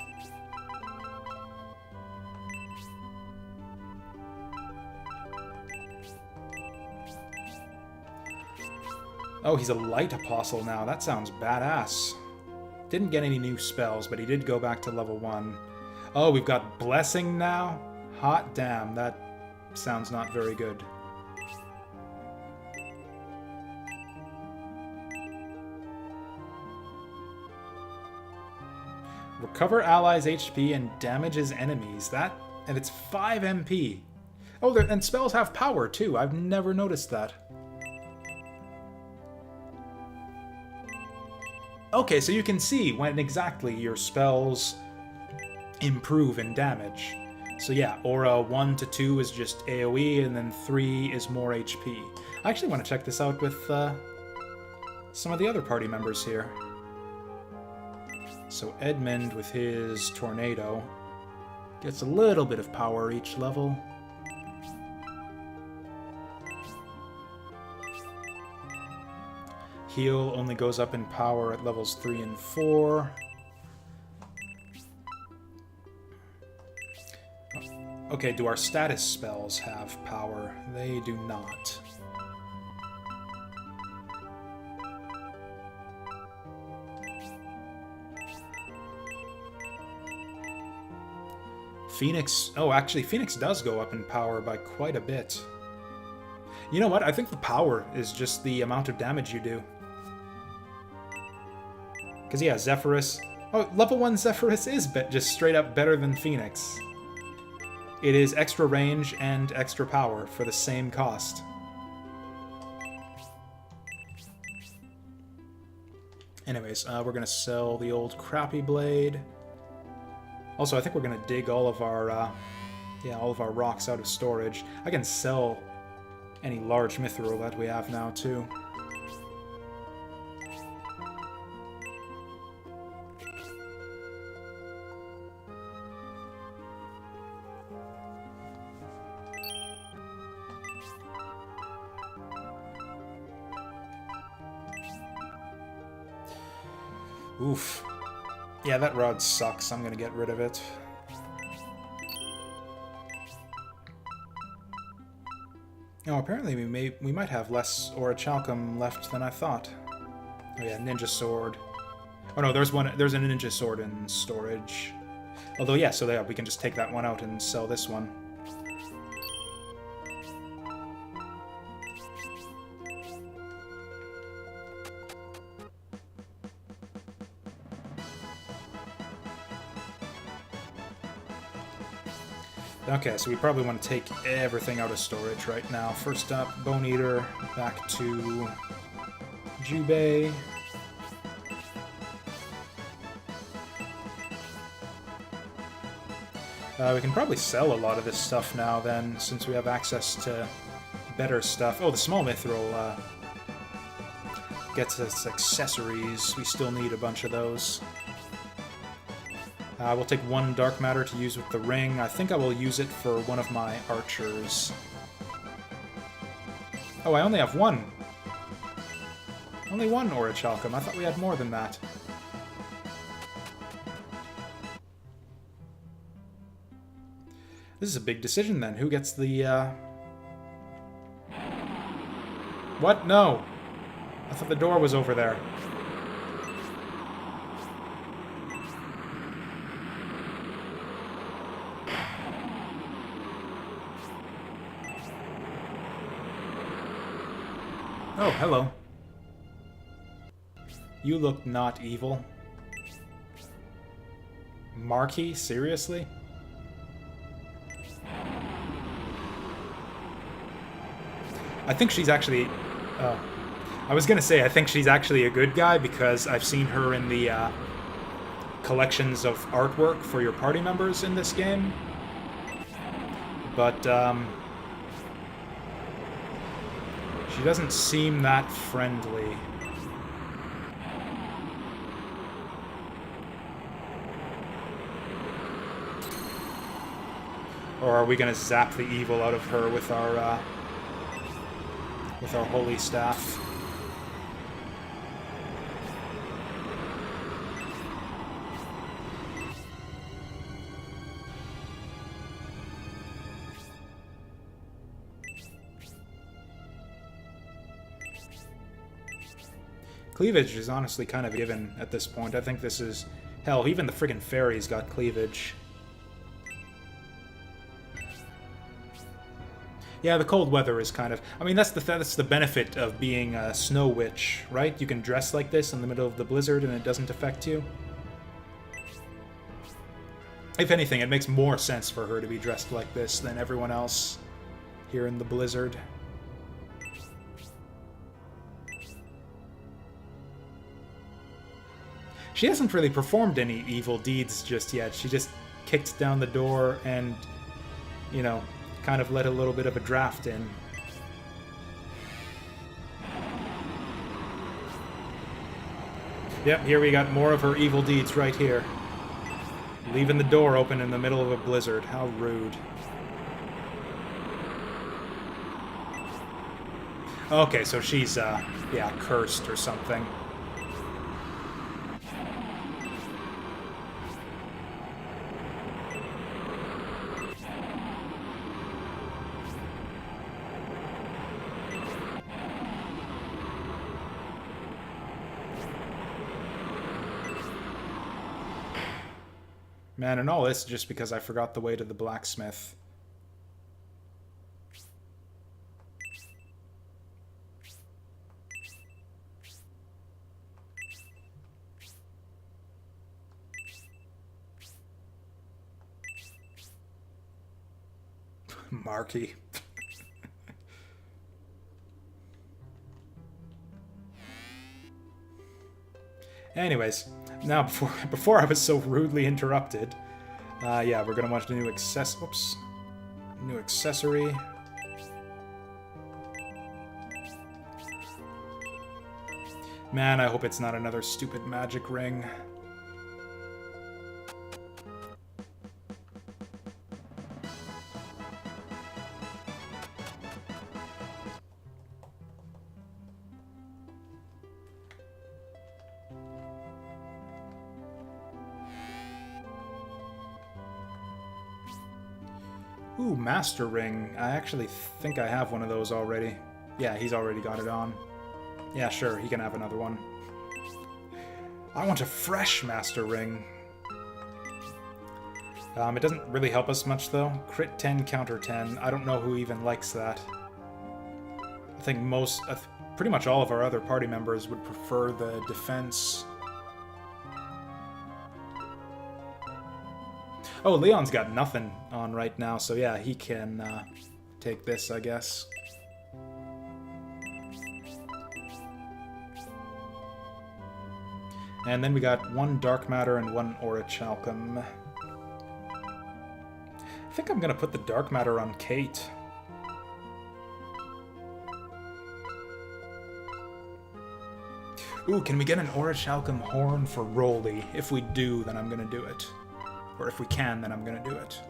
Oh, he's a light apostle now. That sounds badass. Didn't get any new spells, but he did go back to level 1. Oh, we've got Blessing now? Hot damn, that sounds not very good. Recover allies' HP and damages enemies. And it's 5 MP. Oh, and spells have power, too. I've never noticed that. Okay, so you can see when exactly your spells improve in damage. So yeah, Aura 1 to 2 is just AoE, and then 3 is more HP. I actually want to check this out with some of the other party members here. So Edmund with his Tornado gets a little bit of power each level. Heal only goes up in power at levels 3 and 4. Okay, do our status spells have power? They do not. Phoenix... Oh, actually, Phoenix does go up in power by quite a bit. You know what? I think the power is just the amount of damage you do. Because, yeah, Zephyrus... Oh, level 1 Zephyrus is just straight up better than Phoenix. It is extra range and extra power for the same cost. Anyways, we're going to sell the old crappy blade. Also, I think we're going to dig all of our rocks out of storage. I can sell any large mithril that we have now, too. Oof. Yeah, that rod sucks. I'm gonna get rid of it. Oh, apparently we might have less orichalcum left than I thought. Oh yeah, ninja sword. Oh no, there's a ninja sword in storage. Although yeah, so yeah, we can just take that one out and sell this one. Okay, so we probably want to take everything out of storage right now. First up, Bone Eater, back to Jubei. We can probably sell a lot of this stuff now then, since we have access to better stuff. Oh, the small mithril gets us accessories. We still need a bunch of those. We'll take one dark matter to use with the ring. I think I will use it for one of my archers. Oh, I only have one. Only one orichalcum. I thought we had more than that. This is a big decision then. Who gets the, What? No! I thought the door was over there. Oh, hello. You look not evil. Marquis? Seriously? I think she's actually... Oh. I was gonna say, I think she's actually a good guy because I've seen her in the collections of artwork for your party members in this game. But, she doesn't seem that friendly. Or are we gonna zap the evil out of her with our holy staff? Cleavage is honestly kind of given at this point. I think this is... Hell, even the friggin' fairies got cleavage. Yeah, the cold weather is kind of... I mean, that's the benefit of being a snow witch, right? You can dress like this in the middle of the blizzard and it doesn't affect you. If anything, it makes more sense for her to be dressed like this than everyone else here in the blizzard. She hasn't really performed any evil deeds just yet. She just kicked down the door and, you know, kind of let a little bit of a draft in. Yep, here we got more of her evil deeds right here. Leaving the door open in the middle of a blizzard. How rude. Okay, so she's, yeah, cursed or something. Man, and all this just because I forgot the way to the blacksmith. Marky. Anyways, now before I was so rudely interrupted, yeah, we're gonna want a new new accessory. Man, I hope it's not another stupid magic ring. Ooh, Master Ring. I actually think I have one of those already. Yeah, he's already got it on. Yeah, sure, he can have another one. I want a fresh Master Ring. It doesn't really help us much, though. Crit 10, counter 10. I don't know who even likes that. I think pretty much all of our other party members would prefer the defense. Oh, Leon's got nothing on right now, so yeah, he can take this, I guess. And then we got one Dark Matter and one Orichalcum. I think I'm gonna put the Dark Matter on Kate. Ooh, can we get an Orichalcum Horn for Rolly? If we do, then I'm gonna do it. Or if we can, then I'm gonna do it.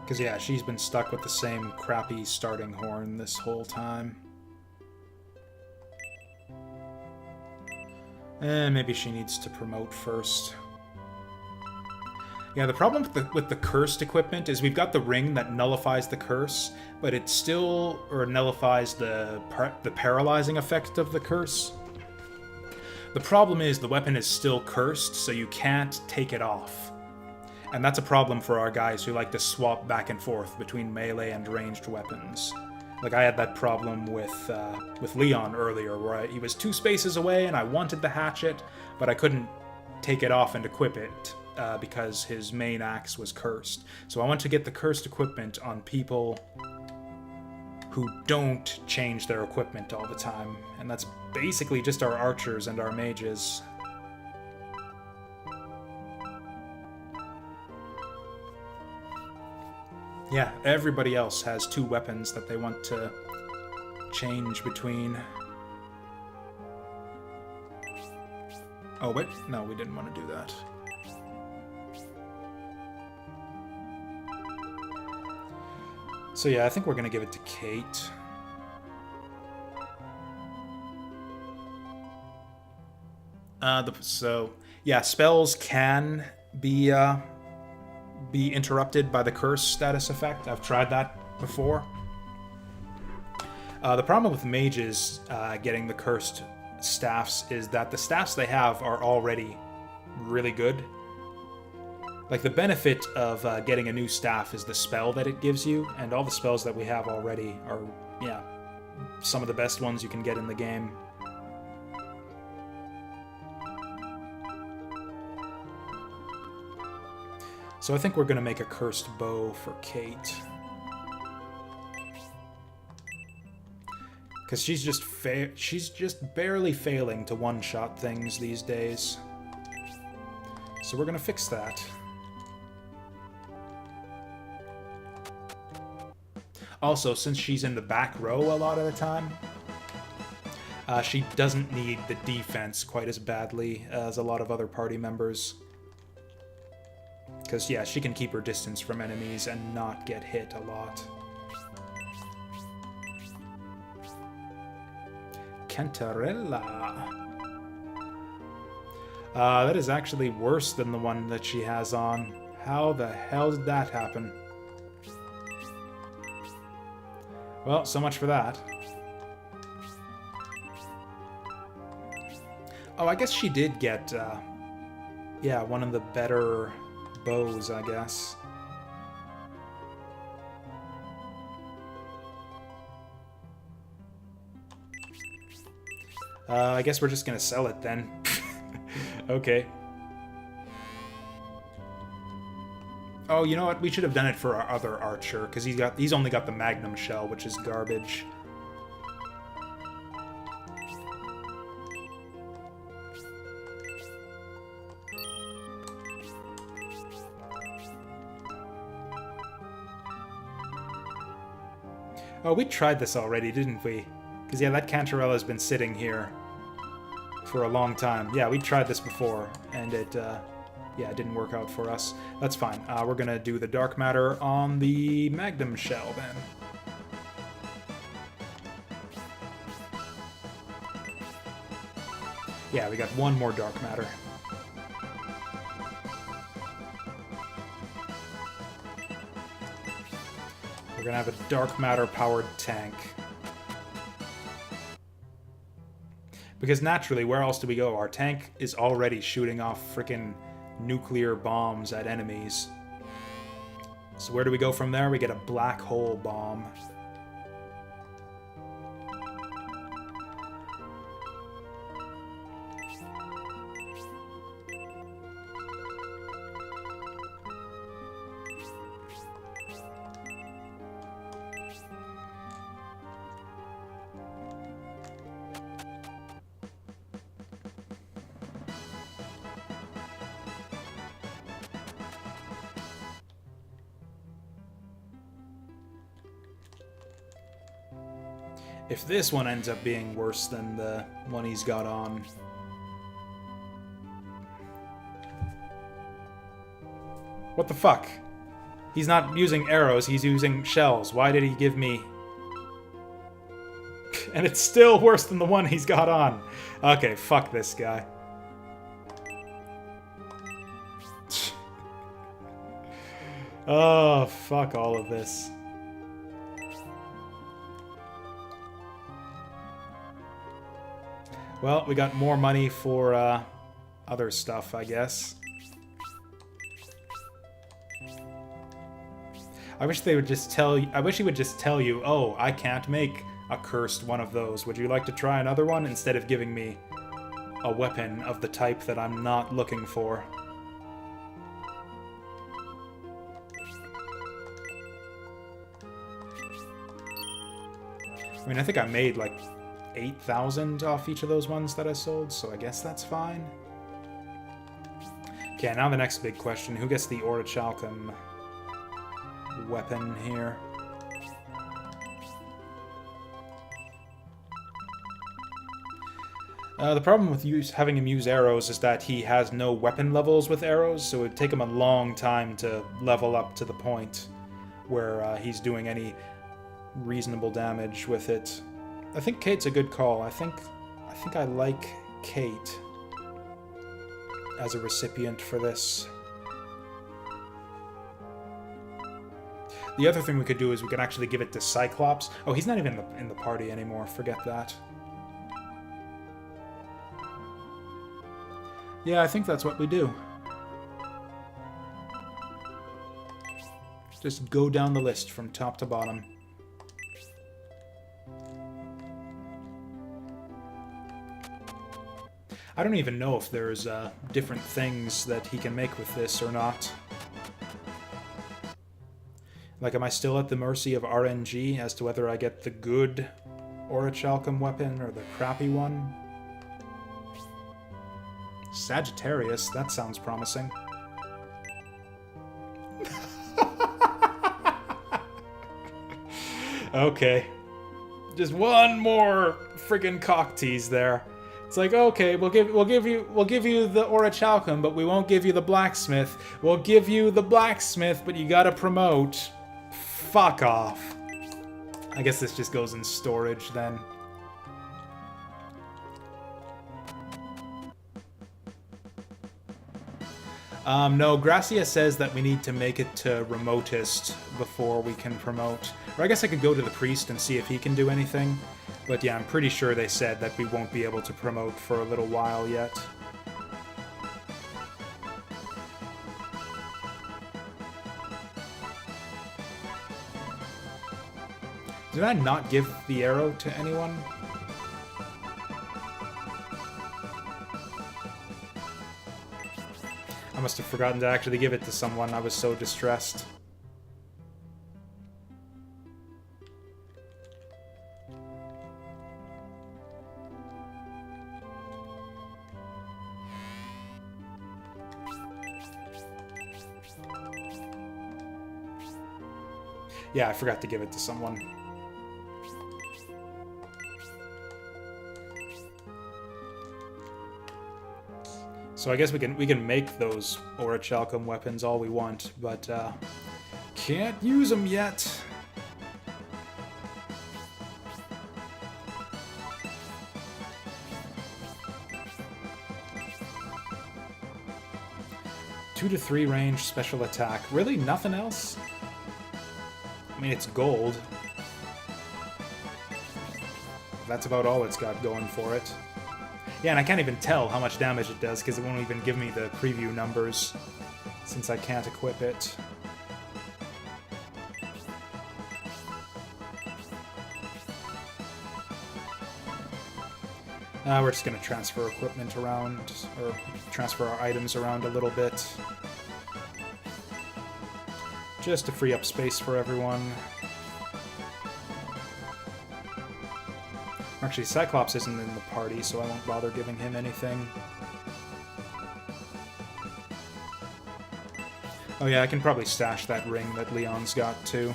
Because, yeah, she's been stuck with the same crappy starting horn this whole time. And maybe she needs to promote first. Yeah, the problem with the cursed equipment is we've got the ring that nullifies the curse, but it still nullifies the paralyzing effect of the curse. The problem is the weapon is still cursed, so you can't take it off. And that's a problem for our guys who like to swap back and forth between melee and ranged weapons. Like, I had that problem with Leon earlier, where he was 2 spaces away and I wanted the hatchet, but I couldn't take it off and equip it because his main axe was cursed. So I want to get the cursed equipment on people who don't change their equipment all the time. And that's basically just our archers and our mages. Yeah, everybody else has 2 weapons that they want to change between. Oh, wait. No, we didn't want to do that. So yeah, I think we're going to give it to Kate. So, yeah, spells can be interrupted by the curse status effect. I've tried that before. The problem with mages getting the cursed staffs is that the staffs they have are already really good. Like, the benefit of getting a new staff is the spell that it gives you, and all the spells that we have already are, yeah, some of the best ones you can get in the game. So I think we're going to make a cursed bow for Kate. Because she's just barely failing to one-shot things these days. So we're going to fix that. Also, since she's in the back row a lot of the time, she doesn't need the defense quite as badly as a lot of other party members. Because, yeah, she can keep her distance from enemies and not get hit a lot. Cantarella. That is actually worse than the one that she has on. How the hell did that happen? Well, so much for that. Oh, I guess she did get, yeah, one of the better bows, I guess. I guess we're just gonna sell it then. Okay. Oh, you know what? We should have done it for our other archer, because he's only got the magnum shell, which is garbage. Oh, we tried this already, didn't we? Because, yeah, that Cantarella's been sitting here for a long time. Yeah, we tried this before, and it didn't work out for us. That's fine. We're going to do the dark matter on the magnum shell, then. Yeah, we got one more dark matter. We're going to have a dark matter-powered tank. Because naturally, where else do we go? Our tank is already shooting off frickin' nuclear bombs at enemies. So where do we go from there? We get a black hole bomb. If this one ends up being worse than the one he's got on... What the fuck? He's not using arrows, he's using shells. Why did he give me... And it's still worse than the one he's got on. Okay, fuck this guy. Oh, fuck all of this. Well, we got more money for other stuff, I guess. I wish they would just tell you. I wish he would just tell you, oh, I can't make a cursed one of those. Would you like to try another one? Instead of giving me a weapon of the type that I'm not looking for. I mean, I think I made like 8,000 off each of those ones that I sold, so I guess that's fine. Okay, now the next big question. Who gets the Orichalcum weapon here? The problem with having him use arrows is that he has no weapon levels with arrows, so it would take him a long time to level up to the point where he's doing any reasonable damage with it. I think Kate's a good call. I think I like Kate as a recipient for this. The other thing we could do is we could actually give it to Cyclops. Oh, he's not even in the party anymore. Forget that. Yeah, I think that's what we do. Just go down the list from top to bottom. I don't even know if there's different things that he can make with this or not. Like, am I still at the mercy of RNG as to whether I get the good Orichalcum weapon or the crappy one? Sagittarius, that sounds promising. Okay. Just one more friggin' cock tease there. It's like, okay, we'll give you the Orichalcum, but we won't give you the blacksmith. We'll give you the blacksmith, but you gotta promote. Fuck off. I guess this just goes in storage then. No, Gracia says that we need to make it to remotest before we can promote. Or I guess I could go to the priest and see if he can do anything. But yeah, I'm pretty sure they said that we won't be able to promote for a little while yet. Did I not give the arrow to anyone? I must have forgotten to actually give it to someone. I was so distressed. Yeah, I forgot to give it to someone. So I guess we can make those Orichalcum weapons all we want, but can't use them yet. Two to 3 range special attack. Really, nothing else? I mean, it's gold. That's about all it's got going for it. Yeah, and I can't even tell how much damage it does because it won't even give me the preview numbers since I can't equip it. We're just going to transfer equipment around, or transfer our items around a little bit. Just to free up space for everyone. Actually, Cyclops isn't in the party, so I won't bother giving him anything. Oh yeah, I can probably stash that ring that Leon's got, too.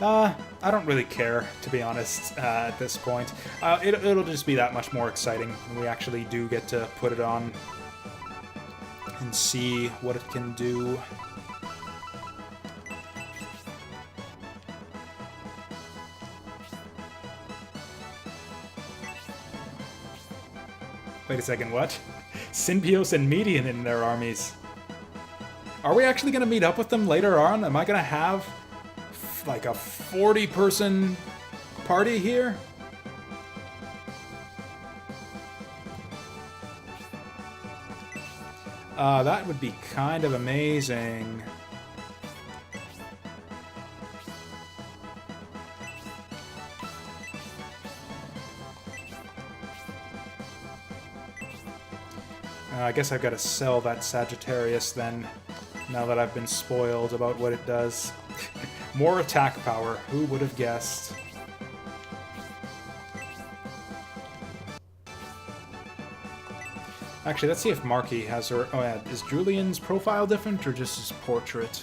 I don't really care, to be honest, at this point. It'll just be that much more exciting when we actually do get to put it on and see what it can do. Wait a second, what? Synbios and Median in their armies. Are we actually going to meet up with them later on? Am I going to have like a 40-person party here? That would be kind of amazing. I guess I've got to sell that Sagittarius then, now that I've been spoiled about what it does. More attack power, who would have guessed? Actually, let's see if Marky has her... Oh yeah, is Julian's profile different, or just his portrait?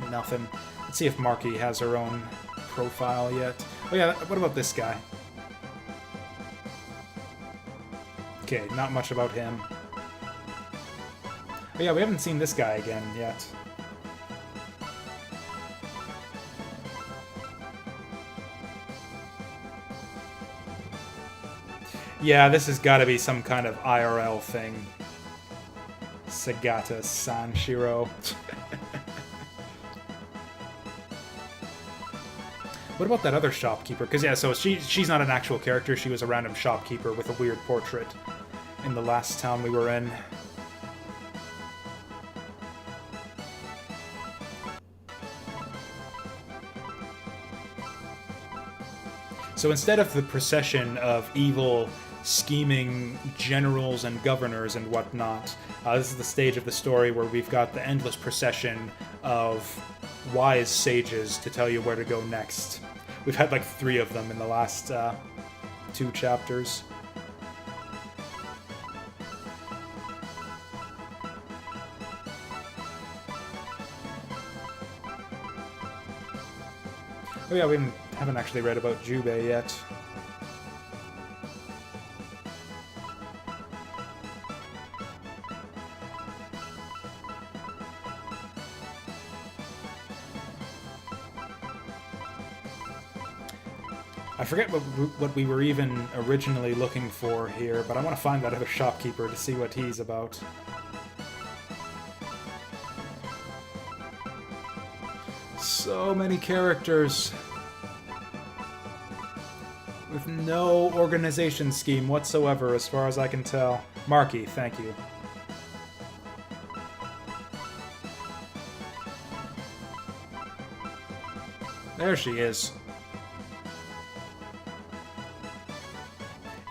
Nothing. Let's see if Marky has her own profile yet. Oh yeah, what about this guy? Okay, not much about him. Oh yeah, we haven't seen this guy again yet. Yeah, this has got to be some kind of IRL thing. Sagata Sanshiro. What about that other shopkeeper? Because yeah, so she's not an actual character. She was a random shopkeeper with a weird portrait in the last town we were in. So instead of the procession of evil, scheming generals and governors and whatnot, this is the stage of the story where we've got the endless procession of wise sages to tell you where to go next. We've had like 3 of them in the last 2 chapters. Oh yeah, we haven't actually read about Jubei yet. I forget what we were even originally looking for here, but I want to find that other shopkeeper to see what he's about. So many characters with no organization scheme whatsoever, as far as I can tell. Marky, thank you. There she is.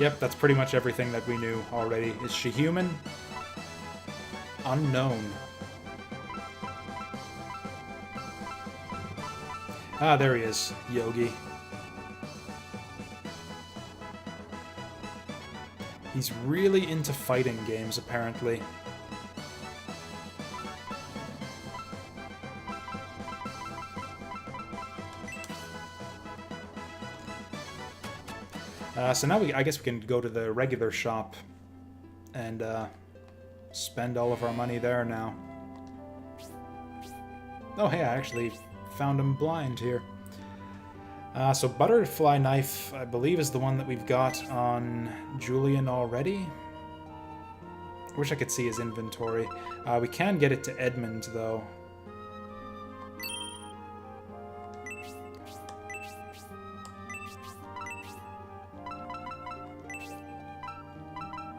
Yep, that's pretty much everything that we knew already. Is she human? Unknown. Ah, there he is, Yogi. He's really into fighting games, apparently. So now I guess we can go to the regular shop and spend all of our money there now. Oh hey, I actually found him blind here. So Butterfly Knife, I believe, is the one that we've got on Julian already. I wish I could see his inventory. We can get it to Edmund, though.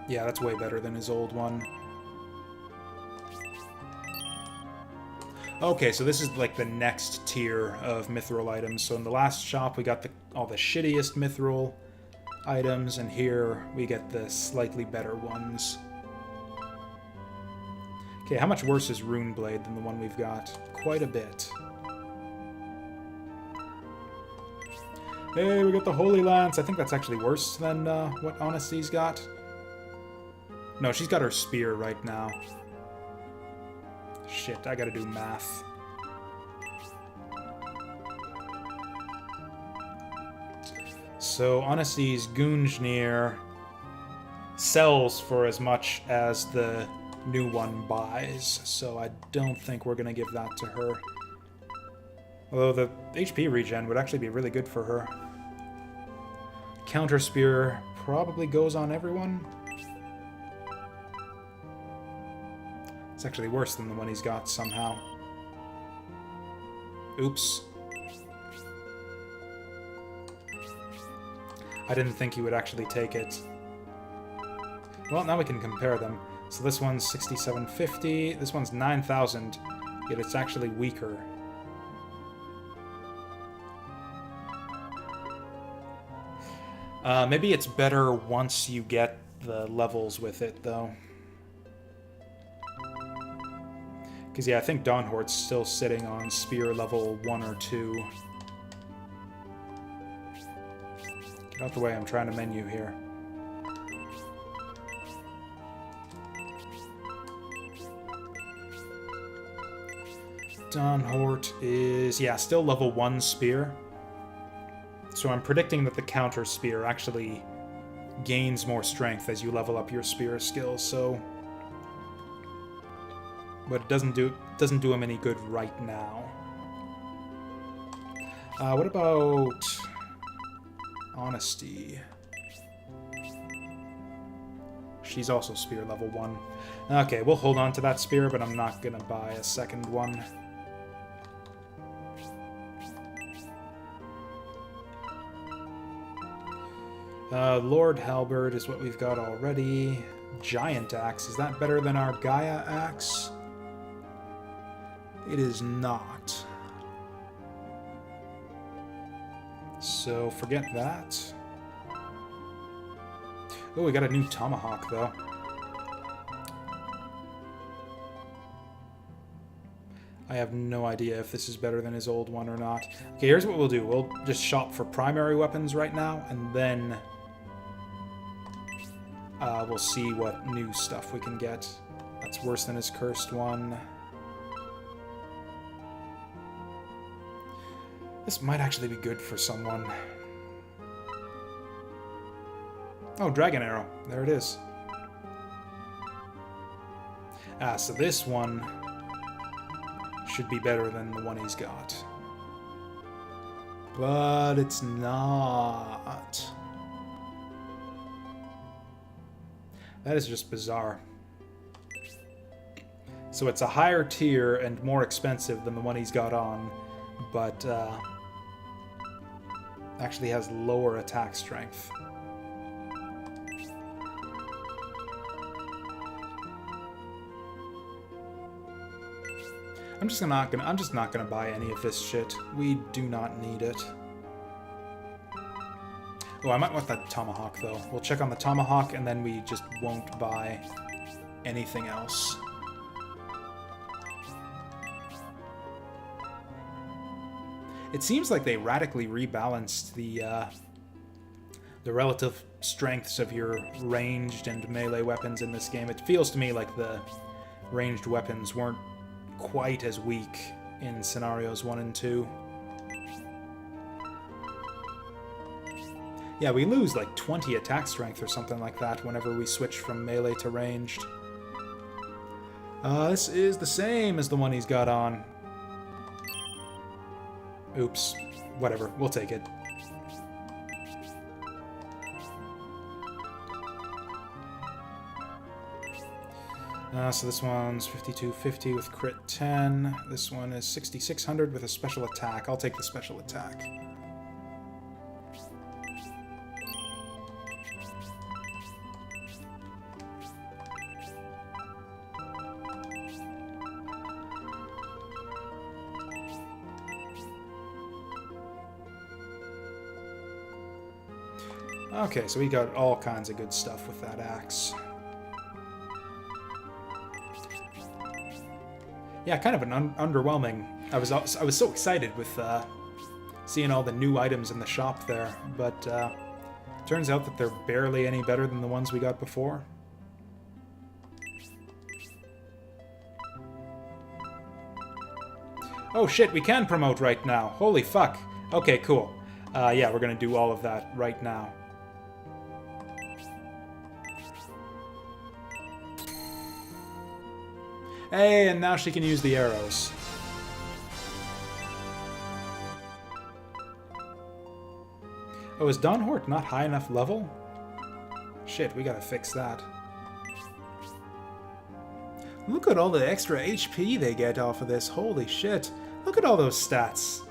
Yeah, that's way better than his old one. Okay, so this is like the next tier of mithril items. So in the last shop, we got all the shittiest mithril items, and here we get the slightly better ones. Okay, how much worse is Runeblade than the one we've got? Quite a bit. Hey, we got the Holy Lance. I think that's actually worse than what Honesty's got. No, she's got her spear right now. Shit, I gotta do math. So Honesty's Gungnir sells for as much as the new one buys, so I don't think we're going to give that to her. Although the HP regen would actually be really good for her. Counter Spear probably goes on everyone. It's actually worse than the one he's got somehow. Oops. I didn't think he would actually take it. Well, now we can compare them. So this one's 6750, this one's 9,000, yet it's actually weaker. Maybe it's better once you get the levels with it, though. Because, yeah, I think Dawnhorde's still sitting on spear level 1 or 2. Get out the way, I'm trying to menu here. Dawnhorde is, yeah, still level 1 spear. So I'm predicting that the counter spear actually gains more strength as you level up your spear skills, so... But it doesn't do him any good right now. What about... Honesty? She's also spear level 1. Okay, we'll hold on to that spear, but I'm not gonna buy a second one. Lord Halberd is what we've got already. Giant Axe, is that better than our Gaia Axe? It is not. So forget that. Oh, we got a new Tomahawk, though. I have no idea if this is better than his old one or not. Okay, here's what we'll do. We'll just shop for primary weapons right now, and then... we'll see what new stuff we can get. That's worse than his cursed one. This might actually be good for someone. Oh, Dragon Arrow. There it is. So this one should be better than the one he's got. But it's not. That is just bizarre. So it's a higher tier and more expensive than the one he's got on, but actually has lower attack strength. I'm just not gonna buy any of this shit. We do not need it. Oh, I might want that Tomahawk, though. We'll check on the Tomahawk, and then we just won't buy anything else. It seems like they radically rebalanced the relative strengths of your ranged and melee weapons in this game. It feels to me like the ranged weapons weren't quite as weak in scenarios 1 and 2. Yeah, we lose like 20 attack strength or something like that whenever we switch from melee to ranged. This is the same as the one he's got on. Oops. Whatever. We'll take it. So this one's 5250 with crit 10. This one is 6600 with a special attack. I'll take the special attack. Okay, so we got all kinds of good stuff with that axe. Yeah, kind of an underwhelming. I was so excited with seeing all the new items in the shop there, but turns out that they're barely any better than the ones we got before. Oh shit, we can promote right now. Holy fuck. Okay, cool. Yeah, we're gonna do all of that right now. Hey, and now she can use the arrows. Oh, is Dawnhort not high enough level? Shit, we gotta fix that. Look at all the extra HP they get off of this. Holy shit. Look at all those stats.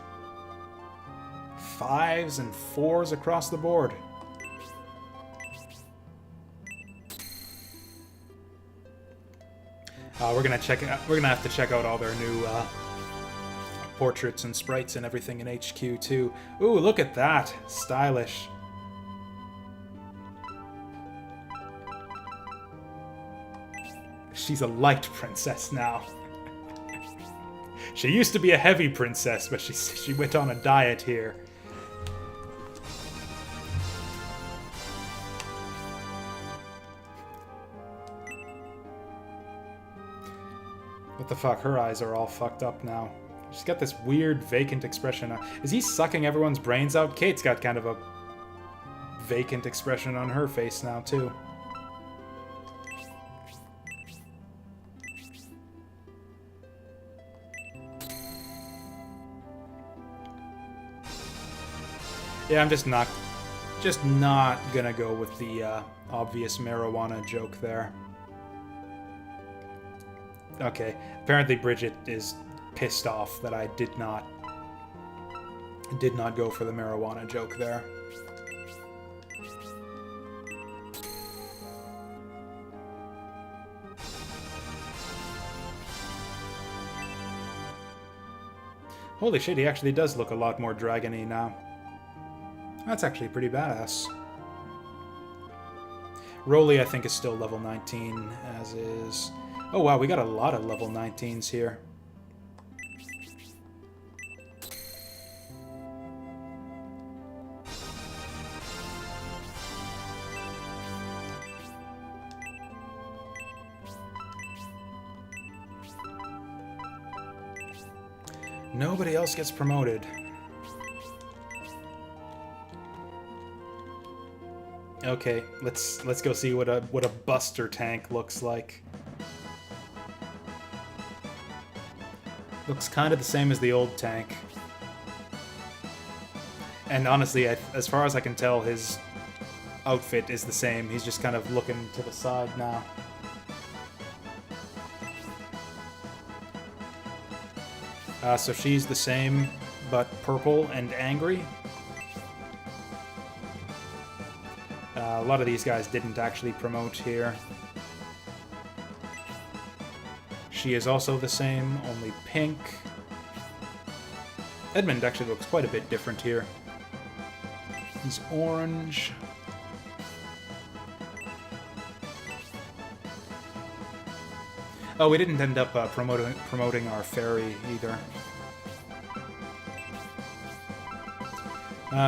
5s and 4s across the board. We're gonna have to check out all their new portraits and sprites and everything in HQ too. Ooh, look at that. Stylish. She's a light princess now. She used to be a heavy princess, but she went on a diet here. What the fuck? Her eyes are all fucked up now. She's got this weird vacant expression. Is he sucking everyone's brains out? Kate's got kind of a vacant expression on her face now, too. Yeah, I'm just not gonna go with the obvious marijuana joke there. Okay, apparently Bridget is pissed off that I did not go for the marijuana joke there. Holy shit, he actually does look a lot more dragon-y now. That's actually pretty badass. Rolly, I think, is still level 19, as is... Oh wow, we got a lot of level 19s here. Nobody else gets promoted. Okay, let's go see what a Buster tank looks like. Looks kind of the same as the old tank. And honestly, as far as I can tell, his outfit is the same. He's just kind of looking to the side now. So she's the same, but purple and angry. A lot of these guys didn't actually promote here. She is also the same, only pink. Edmund actually looks quite a bit different here. He's orange. Oh, we didn't end up promoting our fairy either.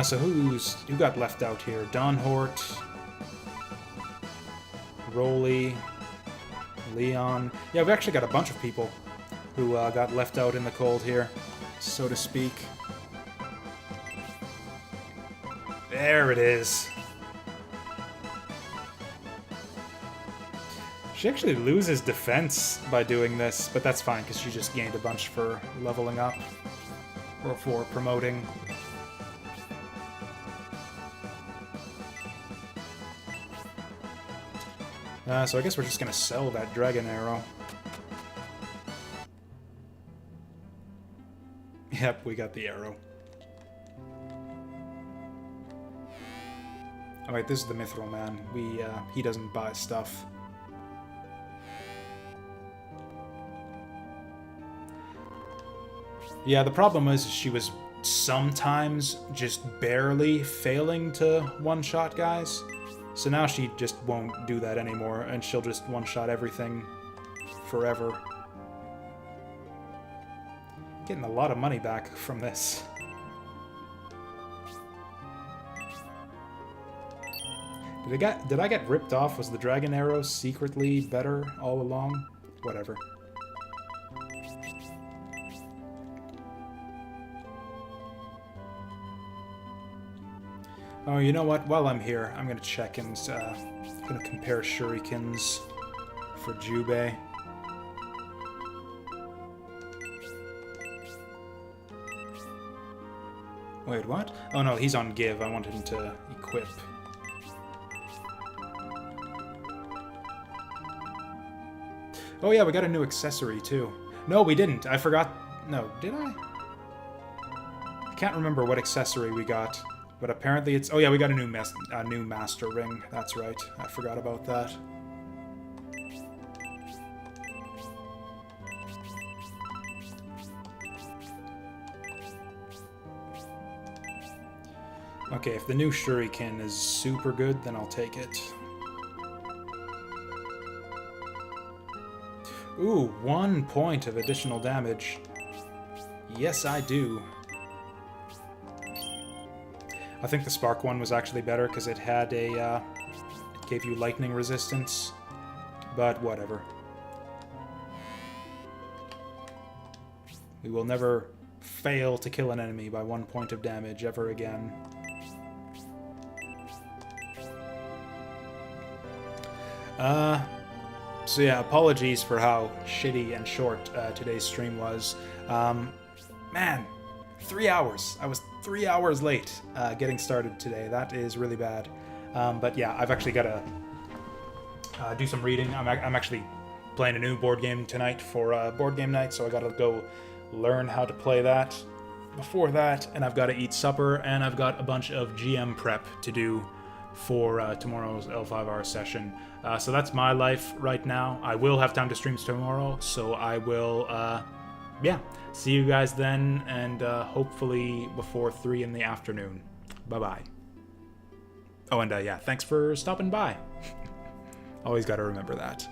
So who got left out here? Dawnhort, Rolly, Leon. Yeah, we actually got a bunch of people who got left out in the cold here, so to speak. There it is. She actually loses defense by doing this, but that's fine, because she just gained a bunch for leveling up, or for promoting. So I guess we're just gonna sell that dragon arrow. Yep, we got the arrow. Oh wait, this is the Mithril Man. He doesn't buy stuff. Yeah, the problem is she was sometimes just barely failing to one-shot guys. So now she just won't do that anymore, and she'll just one-shot everything forever. Getting a lot of money back from this. Did I get ripped off? Was the dragon arrow secretly better all along? Whatever. Oh, you know what? While I'm here, I'm gonna check and gonna compare shurikens for Jubei. Wait, what? Oh no, he's on give. I want him to equip. Oh yeah, we got a new accessory too. No, we didn't. I forgot. No, did I? I can't remember what accessory we got, but apparently it's... Oh yeah, we got a new master ring. That's right. I forgot about that. Okay, if the new shuriken is super good, then I'll take it. Ooh, 1 point of additional damage. Yes, I do. I think the spark one was actually better because it had a, it gave you lightning resistance, but whatever. We will never fail to kill an enemy by 1 point of damage ever again. So yeah, apologies for how shitty and short today's stream was. Man, 3 hours. I was 3 hours late getting started today. That is really bad. But yeah, I've actually got to do some reading. I'm actually playing a new board game tonight for board game night, so I got to go learn how to play that before that, and I've got to eat supper, and I've got a bunch of GM prep to do for tomorrow's L5R session. So that's my life right now. I will have time to stream tomorrow, so I will, yeah, see you guys then, and hopefully before 3 in the afternoon. Bye-bye. Oh, and yeah, thanks for stopping by. Always got to remember that.